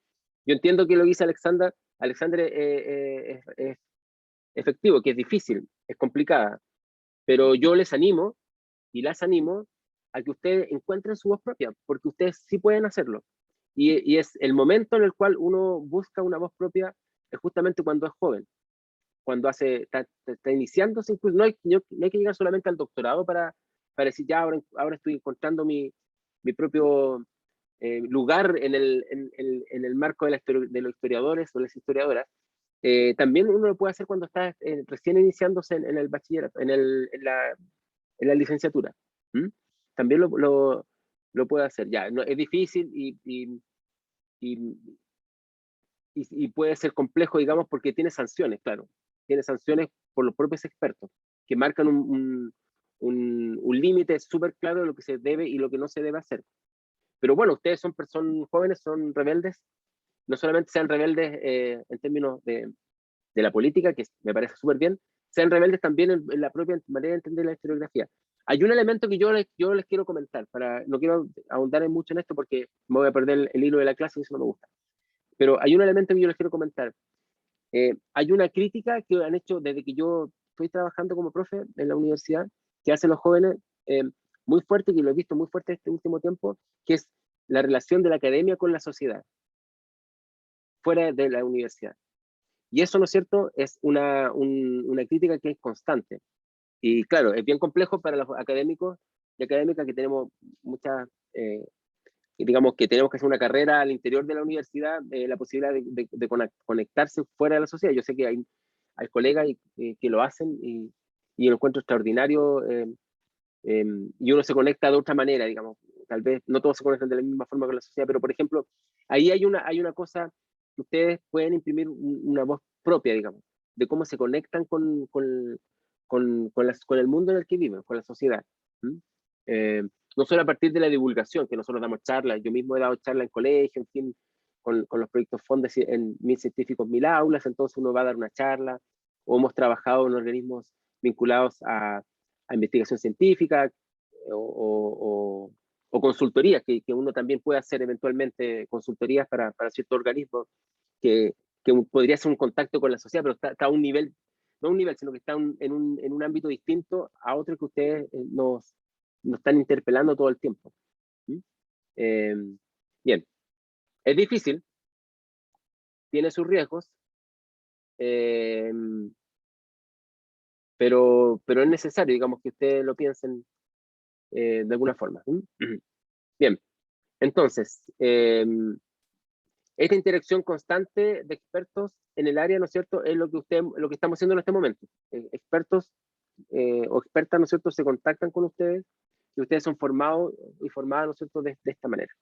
yo entiendo que lo dice Alexander es efectivo, que es difícil, es complicada, pero yo les animo y las animo a que ustedes encuentren su voz propia, porque ustedes sí pueden hacerlo. Y es el momento en el cual uno busca una voz propia, es justamente cuando es joven, cuando está iniciándose. Incluso no hay que llegar solamente al doctorado para decir, ya ahora estoy encontrando mi propio lugar en el marco de los historiadores o las historiadoras. También uno lo puede hacer cuando está recién iniciándose en el bachillerato, en la licenciatura. También lo puede hacer. Ya, no, es difícil y puede ser complejo, digamos, porque tiene sanciones, claro. Tiene sanciones por los propios expertos, que marcan un límite súper claro de lo que se debe y lo que no se debe hacer. Pero bueno, ustedes son jóvenes, son rebeldes. No solamente sean rebeldes en términos de la política, que me parece súper bien, sean rebeldes también en la propia manera de entender la historiografía. Hay un elemento que yo les quiero comentar, no quiero ahondar mucho en esto porque me voy a perder el hilo de la clase y eso no me gusta. Pero hay un elemento que yo les quiero comentar. Hay una crítica que han hecho desde que yo estoy trabajando como profe en la universidad, que hacen los jóvenes, muy fuerte, que lo he visto muy fuerte este último tiempo, que es la relación de la academia con la sociedad, fuera de la universidad. Y eso, ¿no es cierto?, es una crítica que es constante. Y claro, es bien complejo para los académicos y académicas que tenemos muchas, digamos que tenemos que hacer una carrera al interior de la universidad, la posibilidad de conectarse fuera de la sociedad. Yo sé que hay colegas que lo hacen y lo encuentro extraordinario, y uno se conecta de otra manera, digamos. Tal vez no todos se conectan de la misma forma con la sociedad, pero por ejemplo, ahí hay una cosa que ustedes pueden imprimir una voz propia, digamos, de cómo se conectan con el mundo en el que viven, con la sociedad. No solo a partir de la divulgación, que nosotros damos charlas, yo mismo he dado charlas en colegio, en fin, con los proyectos FONDES en 1000 científicos, 1000 aulas, entonces uno va a dar una charla, o hemos trabajado en organismos vinculados a investigación científica, o consultorías, que uno también puede hacer eventualmente consultorías para ciertos organismos, que podría ser un contacto con la sociedad, pero está a un nivel, no un nivel, sino que está en un ámbito distinto a otro que ustedes nos están interpelando todo el tiempo. Bien, es difícil, tiene sus riesgos, pero es necesario, digamos, que ustedes lo piensen de alguna forma. Bien, entonces, esta interacción constante de expertos en el área, ¿no es cierto?, es lo que estamos haciendo en este momento. Expertos o expertas, ¿no es cierto?, se contactan con ustedes y ustedes son formados y formadas, ¿no es cierto?, de esta manera.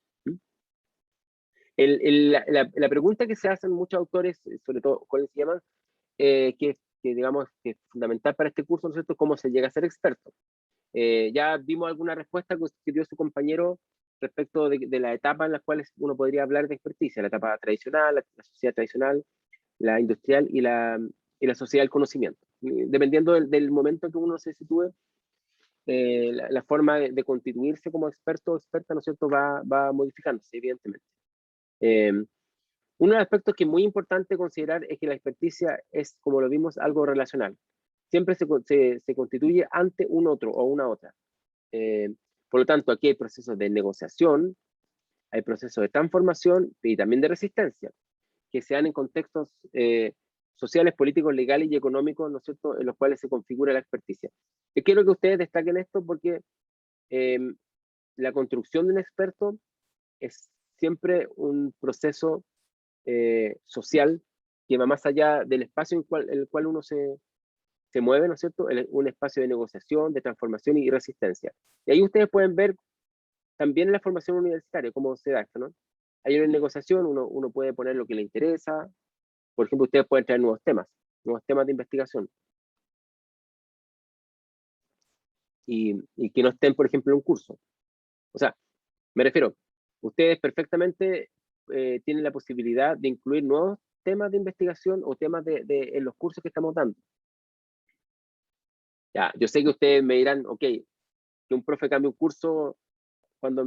La pregunta que se hacen muchos autores, sobre todo Collins y Llaman, que digamos que es fundamental para este curso, ¿no es cierto?, cómo se llega a ser experto. Ya vimos alguna respuesta que dio su compañero respecto de la etapa en las cuales uno podría hablar de experticia, la etapa tradicional, la sociedad tradicional, la industrial y la sociedad del conocimiento. Dependiendo del momento en que uno se sitúe, la forma de constituirse como experto o experta, ¿no es cierto?, va modificándose, evidentemente. Uno de los aspectos que es muy importante considerar es que la experticia es, como lo vimos, algo relacional. Siempre se constituye ante un otro o una otra. Por lo tanto, aquí hay procesos de negociación, hay procesos de transformación y también de resistencia, que se dan en contextos sociales, políticos, legales y económicos, ¿no es cierto?, en los cuales se configura la experticia. Yo quiero que ustedes destaquen esto porque la construcción de un experto es siempre un proceso social que va más allá del espacio en el cual uno se mueve, ¿no es cierto?, un espacio de negociación, de transformación y resistencia. Y ahí ustedes pueden ver también en la formación universitaria cómo se da esto, ¿no? Hay una negociación, uno puede poner lo que le interesa. Por ejemplo, ustedes pueden traer nuevos temas de investigación. Y que no estén, por ejemplo, en un curso. O sea, me refiero, ustedes perfectamente tienen la posibilidad de incluir nuevos temas de investigación o temas en los cursos que estamos dando. Ya, yo sé que ustedes me dirán, ok, que un profe cambie un curso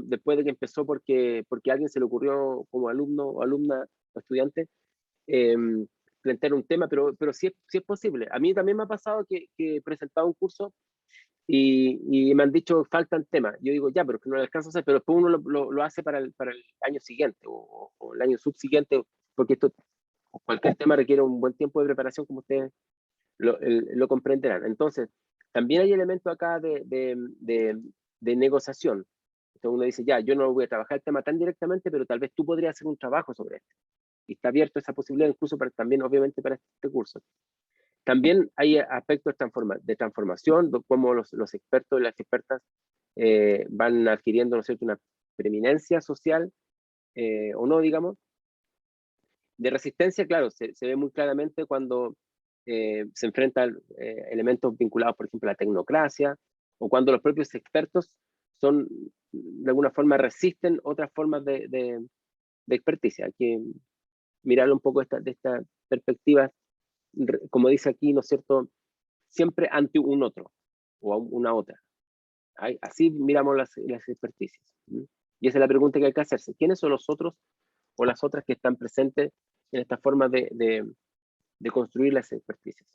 después de que empezó porque a alguien se le ocurrió como alumno o alumna o estudiante plantear un tema, pero sí es posible. A mí también me ha pasado que he presentado un curso y me han dicho faltan temas. Yo digo, ya, pero que no le alcanzo a hacer, pero después uno lo hace para el año siguiente o el año subsiguiente, porque cualquier tema requiere un buen tiempo de preparación, como ustedes lo comprenderán. Entonces, también hay elementos acá de negociación. Entonces uno dice, ya, yo no voy a trabajar el tema tan directamente, pero tal vez tú podrías hacer un trabajo sobre esto. Y está abierto esa posibilidad incluso también, obviamente, para este curso. También hay aspectos de transformación, como los expertos y las expertas van adquiriendo, ¿no es cierto?, una preeminencia social, o no, digamos. De resistencia, claro, se ve muy claramente cuando se enfrentan elementos vinculados, por ejemplo, a la tecnocracia, o cuando los propios expertos de alguna forma resisten otras formas de experticia. Hay que mirarlo un poco de esta perspectiva, como dice aquí, ¿no es cierto?, siempre ante un otro o una otra. Así miramos las experticias. Y esa es la pregunta que hay que hacerse. ¿Quiénes son los otros o las otras que están presentes en esta forma de construir las experticias?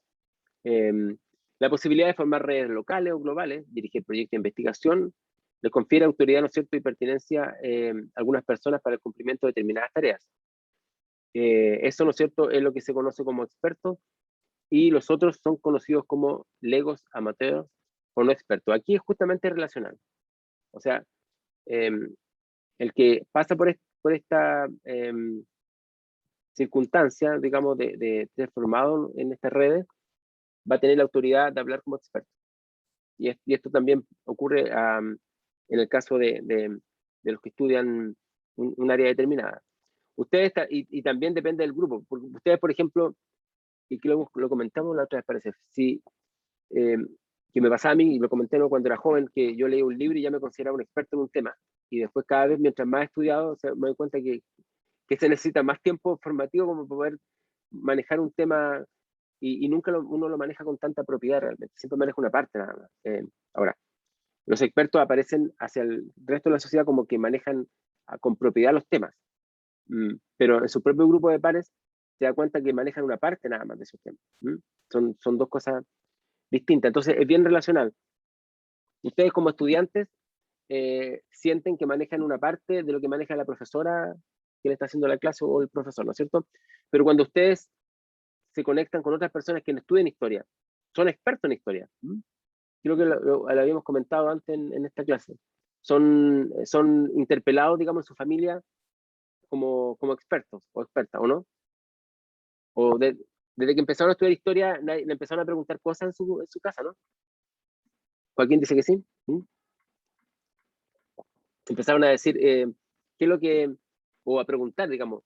La posibilidad de formar redes locales o globales, dirigir proyectos de investigación, le confiere autoridad, ¿no es cierto?, y pertinencia a algunas personas para el cumplimiento de determinadas tareas. Eso, ¿no es cierto?, es lo que se conoce como expertos, y los otros son conocidos como legos, amateurs o no expertos. Aquí es justamente relacional. O sea, el que pasa por esta circunstancia, digamos, de ser formado en estas redes, va a tener la autoridad de hablar como experto. Y esto también ocurre en el caso de los que estudian un área determinada. Ustedes, y también depende del grupo, porque ustedes, por ejemplo, y que lo comentamos la otra vez, parece, si, que me pasaba a mí, y lo comenté, ¿no?, cuando era joven, que yo leía un libro y ya me consideraba un experto en un tema, y después cada vez, mientras más he estudiado, o sea, me doy cuenta que se necesita más tiempo formativo como para poder manejar un tema, y nunca uno lo maneja con tanta propiedad realmente, siempre maneja una parte nada más. Ahora, los expertos aparecen hacia el resto de la sociedad como que manejan con propiedad los temas, pero en su propio grupo de pares se da cuenta que manejan una parte nada más de esos temas. Son dos cosas distintas, entonces es bien relacional. Ustedes como estudiantes sienten que manejan una parte de lo que maneja la profesora que le está haciendo la clase o el profesor, ¿no es cierto? Pero cuando ustedes se conectan con otras personas que no estudian historia, son expertos en historia. Creo que lo habíamos comentado antes en esta clase. Son interpelados, digamos, en su familia como expertos o expertas, ¿o no? O desde que empezaron a estudiar historia, le empezaron a preguntar cosas en su casa, ¿no? Joaquín dice que sí. Empezaron a decir qué es lo que, o a preguntar, digamos,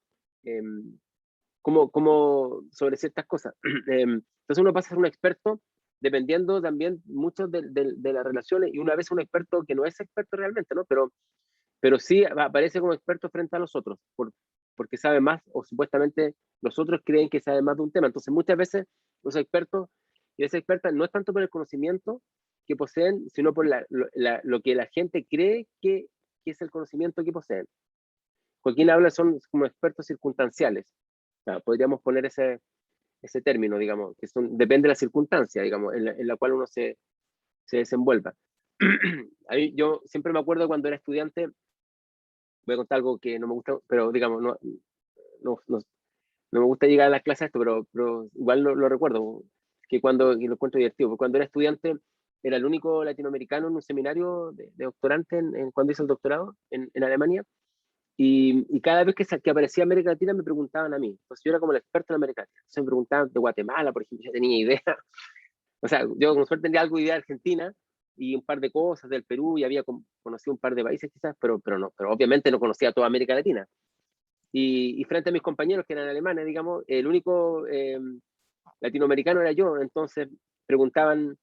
cómo sobre ciertas cosas. Entonces uno pasa a ser un experto dependiendo también mucho de las relaciones, y una vez un experto que no es experto realmente, ¿no? Pero sí aparece como experto frente a los otros, porque sabe más, o supuestamente los otros creen que sabe más de un tema. Entonces muchas veces los expertos y las expertas no es tanto por el conocimiento que poseen, sino por lo que la gente cree que es el conocimiento que poseen. Joaquín habla, son como expertos circunstanciales. O sea, podríamos poner ese término, digamos, que depende de la circunstancia, digamos, en la cual uno se desenvuelva. Ahí yo siempre me acuerdo cuando era estudiante, voy a contar algo que no me gusta, pero digamos, no me gusta llegar a las clases a esto, pero igual lo recuerdo, que lo encuentro divertido, porque cuando era estudiante era el único latinoamericano en un seminario de doctorante cuando hice el doctorado en Alemania, y cada vez que aparecía América Latina me preguntaban a mí. Entonces yo era como el experto en América Latina. Entonces me preguntaban de Guatemala, por ejemplo, yo tenía idea. O sea, yo con suerte tenía algo de idea de Argentina y un par de cosas del Perú, y había conocido un par de países quizás, pero obviamente no conocía toda América Latina. Y frente a mis compañeros que eran alemanes, digamos, el único latinoamericano era yo. Entonces preguntaban,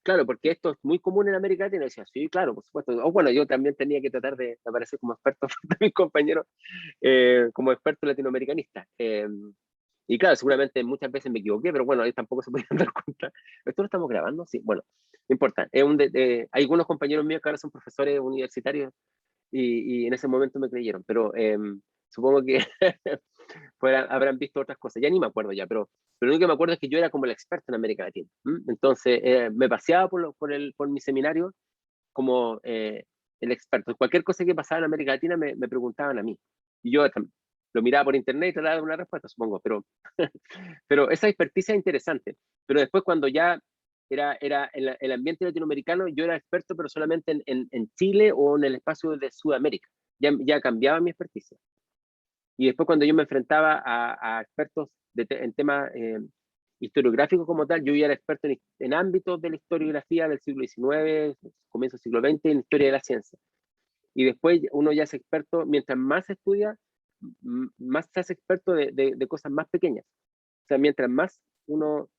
claro, porque esto es muy común en América Latina. Y decía, sí, claro, por supuesto. O bueno, yo también tenía que tratar de aparecer como experto frente a mis compañeros, como experto latinoamericanista. Y claro, seguramente muchas veces me equivoqué, pero bueno, ahí tampoco se podían dar cuenta. ¿Esto lo estamos grabando? Sí, bueno, no importa. Hay algunos compañeros míos que ahora son profesores universitarios, y en ese momento me creyeron, pero supongo que habrán visto otras cosas. Ya ni me acuerdo ya, pero lo único que me acuerdo es que yo era como el experto en América Latina. Entonces me paseaba por mi seminario como el experto. Cualquier cosa que pasaba en América Latina me preguntaban a mí. Y yo lo miraba por internet y trataba de dar una respuesta, supongo, pero esa experticia es interesante. Pero después, cuando ya era el ambiente latinoamericano, yo era experto, pero solamente en Chile o en el espacio de Sudamérica. Ya cambiaba mi experticia. Y después, cuando yo me enfrentaba a expertos en temas historiográficos como tal, yo ya era experto en ámbitos de la historiografía del siglo XIX, comienzo del siglo XX, en historia de la ciencia. Y después uno ya es experto, mientras más estudia, más se hace experto de cosas más pequeñas. O sea, mientras más uno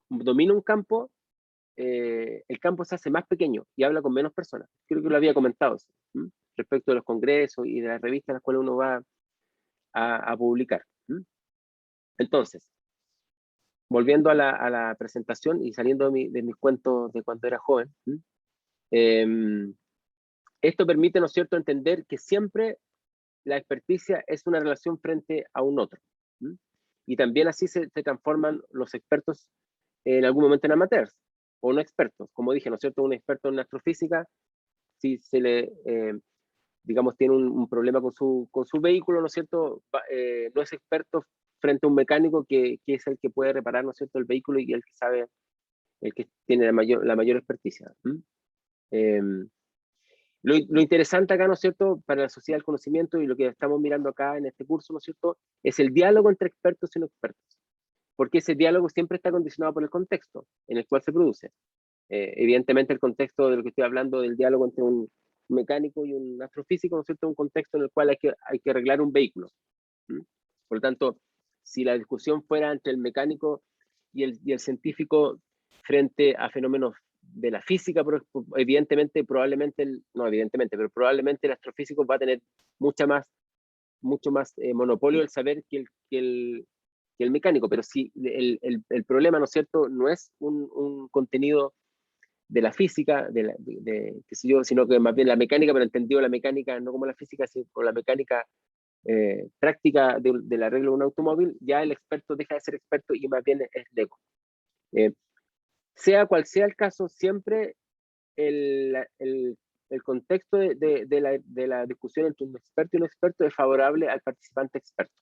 domina un campo, el campo se hace más pequeño y habla con menos personas. Creo que lo había comentado, ¿sí? Respecto de los congresos y de las revistas en las cuales uno va a publicar. Entonces, volviendo a la presentación y saliendo de mis cuentos de cuando era joven, esto permite, ¿no es cierto?, entender que siempre la experticia es una relación frente a un otro. Y también así se transforman los expertos en algún momento en amateurs. o no expertos. Como dije, ¿no es cierto? Un experto en astrofísica, si se le, digamos, tiene un problema con su vehículo, ¿no es cierto? No es experto frente a un mecánico que es el que puede reparar, ¿no es cierto?, el vehículo y el que sabe, el que tiene la mayor experticia. Lo interesante acá, ¿no es cierto?, para la sociedad del conocimiento y lo que estamos mirando acá en este curso, ¿no es cierto?, es el diálogo entre expertos y no expertos. Porque ese diálogo siempre está condicionado por el contexto en el cual se produce. Evidentemente el contexto de lo que estoy hablando, del diálogo entre un mecánico y un astrofísico, ¿no es cierto?, un contexto en el cual hay que arreglar un vehículo. Por lo tanto, si la discusión fuera entre el mecánico y el científico frente a fenómenos de la física, evidentemente, probablemente, no evidentemente, pero probablemente el astrofísico va a tener mucho más monopolio del saber que el mecánico, pero si el problema, ¿no es cierto?, no es un contenido de la física, qué sé yo, sino que más bien la mecánica, pero entendido la mecánica no como la física, sino como la mecánica práctica del arreglo de un automóvil, ya el experto deja de ser experto y más bien es lego. Sea cual sea el caso, siempre el contexto de la discusión entre un experto y un experto es favorable al participante experto.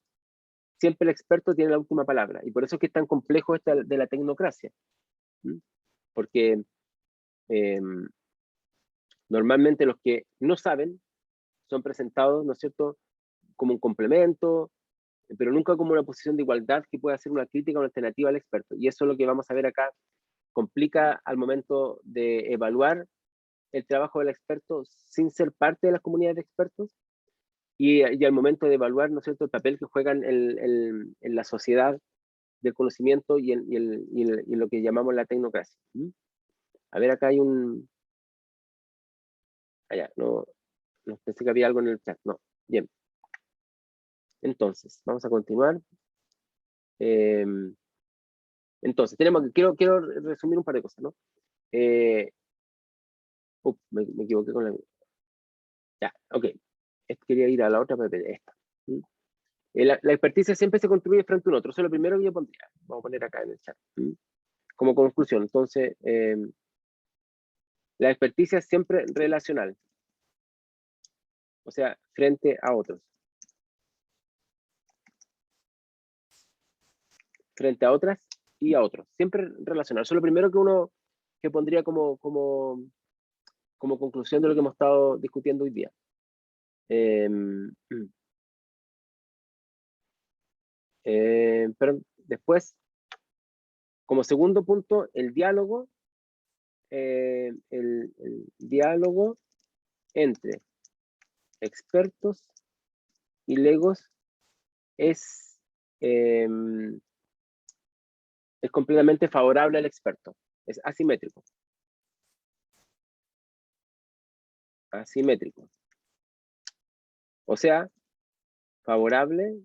Siempre el experto tiene la última palabra, y por eso es que es tan complejo esta de la tecnocracia. Porque normalmente los que no saben son presentados, ¿no es cierto?, como un complemento, pero nunca como una posición de igualdad que pueda hacer una crítica o una alternativa al experto. Y eso es lo que vamos a ver acá. Complica al momento de evaluar el trabajo del experto sin ser parte de las comunidades de expertos y al momento de evaluar, ¿no es cierto?, el papel que juegan en la sociedad del conocimiento y en lo que llamamos la tecnocracia. A ver, acá hay un... Allá, no pensé que había algo en el chat. No, bien. Entonces, vamos a continuar. Entonces, quiero resumir un par de cosas, ¿no? Me equivoqué con la... Ya, ok. Quería ir a la otra, pero esta. La experticia siempre se construye frente a un otro. Eso es lo primero que yo pondría. Vamos a poner acá en el chat. Como conclusión, entonces, la experticia es siempre relacional. O sea, frente a otros. Frente a otras y a otros. Siempre relacional. Eso es lo primero que pondría como conclusión de lo que hemos estado discutiendo hoy día. Pero después, como segundo punto, el diálogo. El diálogo entre expertos y legos es completamente favorable al experto. Es asimétrico. Asimétrico. O sea, favorable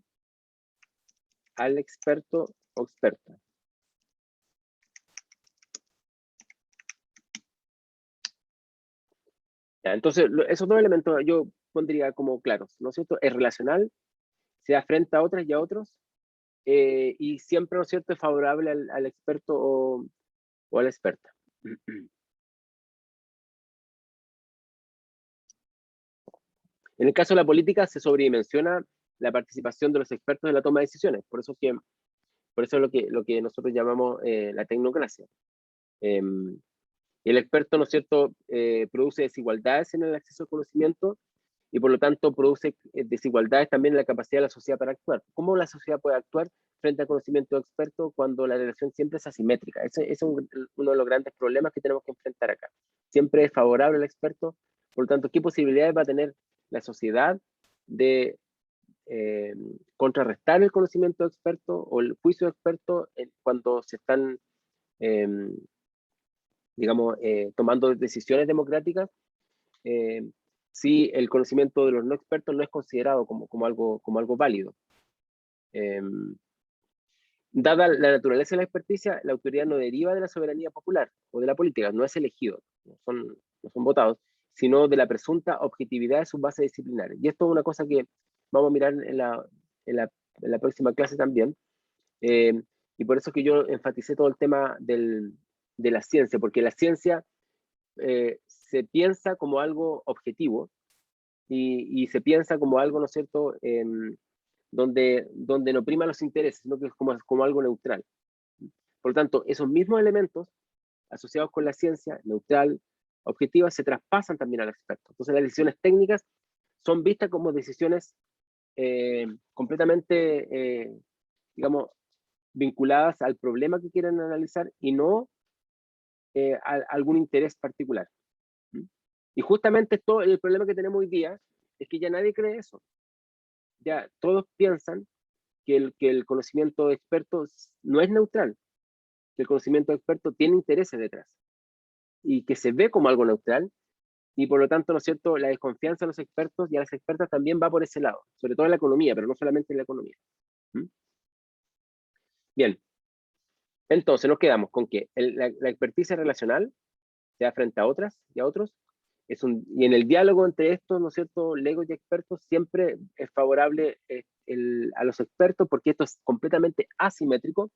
al experto o experta. Ya, entonces, esos dos elementos yo pondría como claros, ¿no es cierto? Es relacional, se da frente a otras y a otros, y siempre, ¿no es cierto?, es favorable al experto o a la experta. En el caso de la política se sobredimensiona la participación de los expertos en la toma de decisiones, por eso es lo que nosotros llamamos la tecnocracia. El experto, ¿no es cierto?, produce desigualdades en el acceso al conocimiento y por lo tanto produce desigualdades también en la capacidad de la sociedad para actuar. ¿Cómo la sociedad puede actuar frente al conocimiento experto cuando la relación siempre es asimétrica? Ese es uno de los grandes problemas que tenemos que enfrentar acá. Siempre es favorable al experto, por lo tanto, ¿qué posibilidades va a tener la sociedad de contrarrestar el conocimiento experto o el juicio experto cuando se están, digamos, tomando decisiones democráticas? Si el conocimiento de los no expertos no es considerado como algo válido. Dada la naturaleza de la experticia, la autoridad no deriva de la soberanía popular o de la política, no es elegido, no son votados, sino de la presunta objetividad de sus bases disciplinares. Y esto es una cosa que vamos a mirar en la próxima clase también. Y por eso que yo enfaticé todo el tema del de la ciencia, porque la ciencia se piensa como algo objetivo y se piensa como algo, ¿no es cierto?, donde no prima los intereses, sino que es como algo neutral. Por lo tanto, esos mismos elementos asociados con la ciencia, neutral, objetiva, se traspasan también al experto. Entonces las decisiones técnicas son vistas como decisiones completamente, digamos, vinculadas al problema que quieren analizar y no a algún interés particular. Y justamente todo el problema que tenemos hoy día es que ya nadie cree eso. Ya todos piensan que el conocimiento de expertos no es neutral, que el conocimiento de expertos tiene intereses detrás y que se ve como algo neutral, y por lo tanto, ¿no es cierto?, la desconfianza de los expertos y a las expertas también va por ese lado, sobre todo en la economía, pero no solamente en la economía. Bien, entonces nos quedamos con que la experticia relacional, sea frente a otras y a otros, y en el diálogo entre estos, ¿no es cierto?, legos y expertos, siempre es favorable a los expertos, porque esto es completamente asimétrico.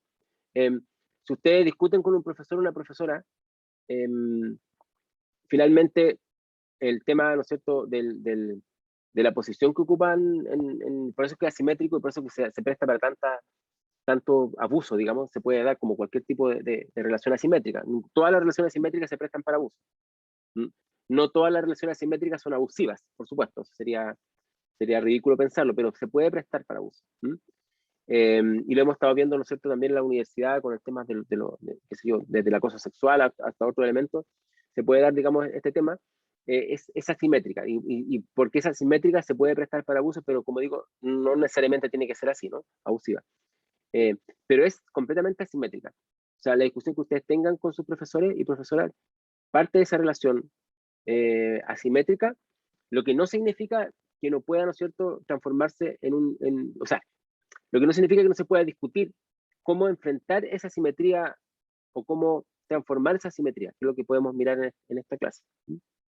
Si ustedes discuten con un profesor o una profesora, finalmente el tema, ¿no es cierto?, de la posición que ocupan, por eso es que es asimétrico y por eso que se presta para tanto abuso, digamos, se puede dar como cualquier tipo de relación asimétrica. Todas las relaciones asimétricas se prestan para abuso. No todas las relaciones asimétricas son abusivas, por supuesto, sería ridículo pensarlo, pero se puede prestar para abuso. Y lo hemos estado viendo, ¿no es cierto?, también en la universidad con el tema qué sé yo, desde el acoso sexual hasta otros elementos, se puede dar, digamos, este tema, es asimétrica, y porque es asimétrica se puede prestar para abuso, pero como digo, no necesariamente tiene que ser así, ¿no?, abusiva. Pero es completamente asimétrica. O sea, la discusión que ustedes tengan con sus profesores y profesoras parte de esa relación asimétrica, lo que no significa que no pueda, ¿no es cierto?, transformarse o sea, lo que no significa que no se pueda discutir cómo enfrentar esa simetría o cómo transformar esa simetría, que es lo que podemos mirar en esta clase.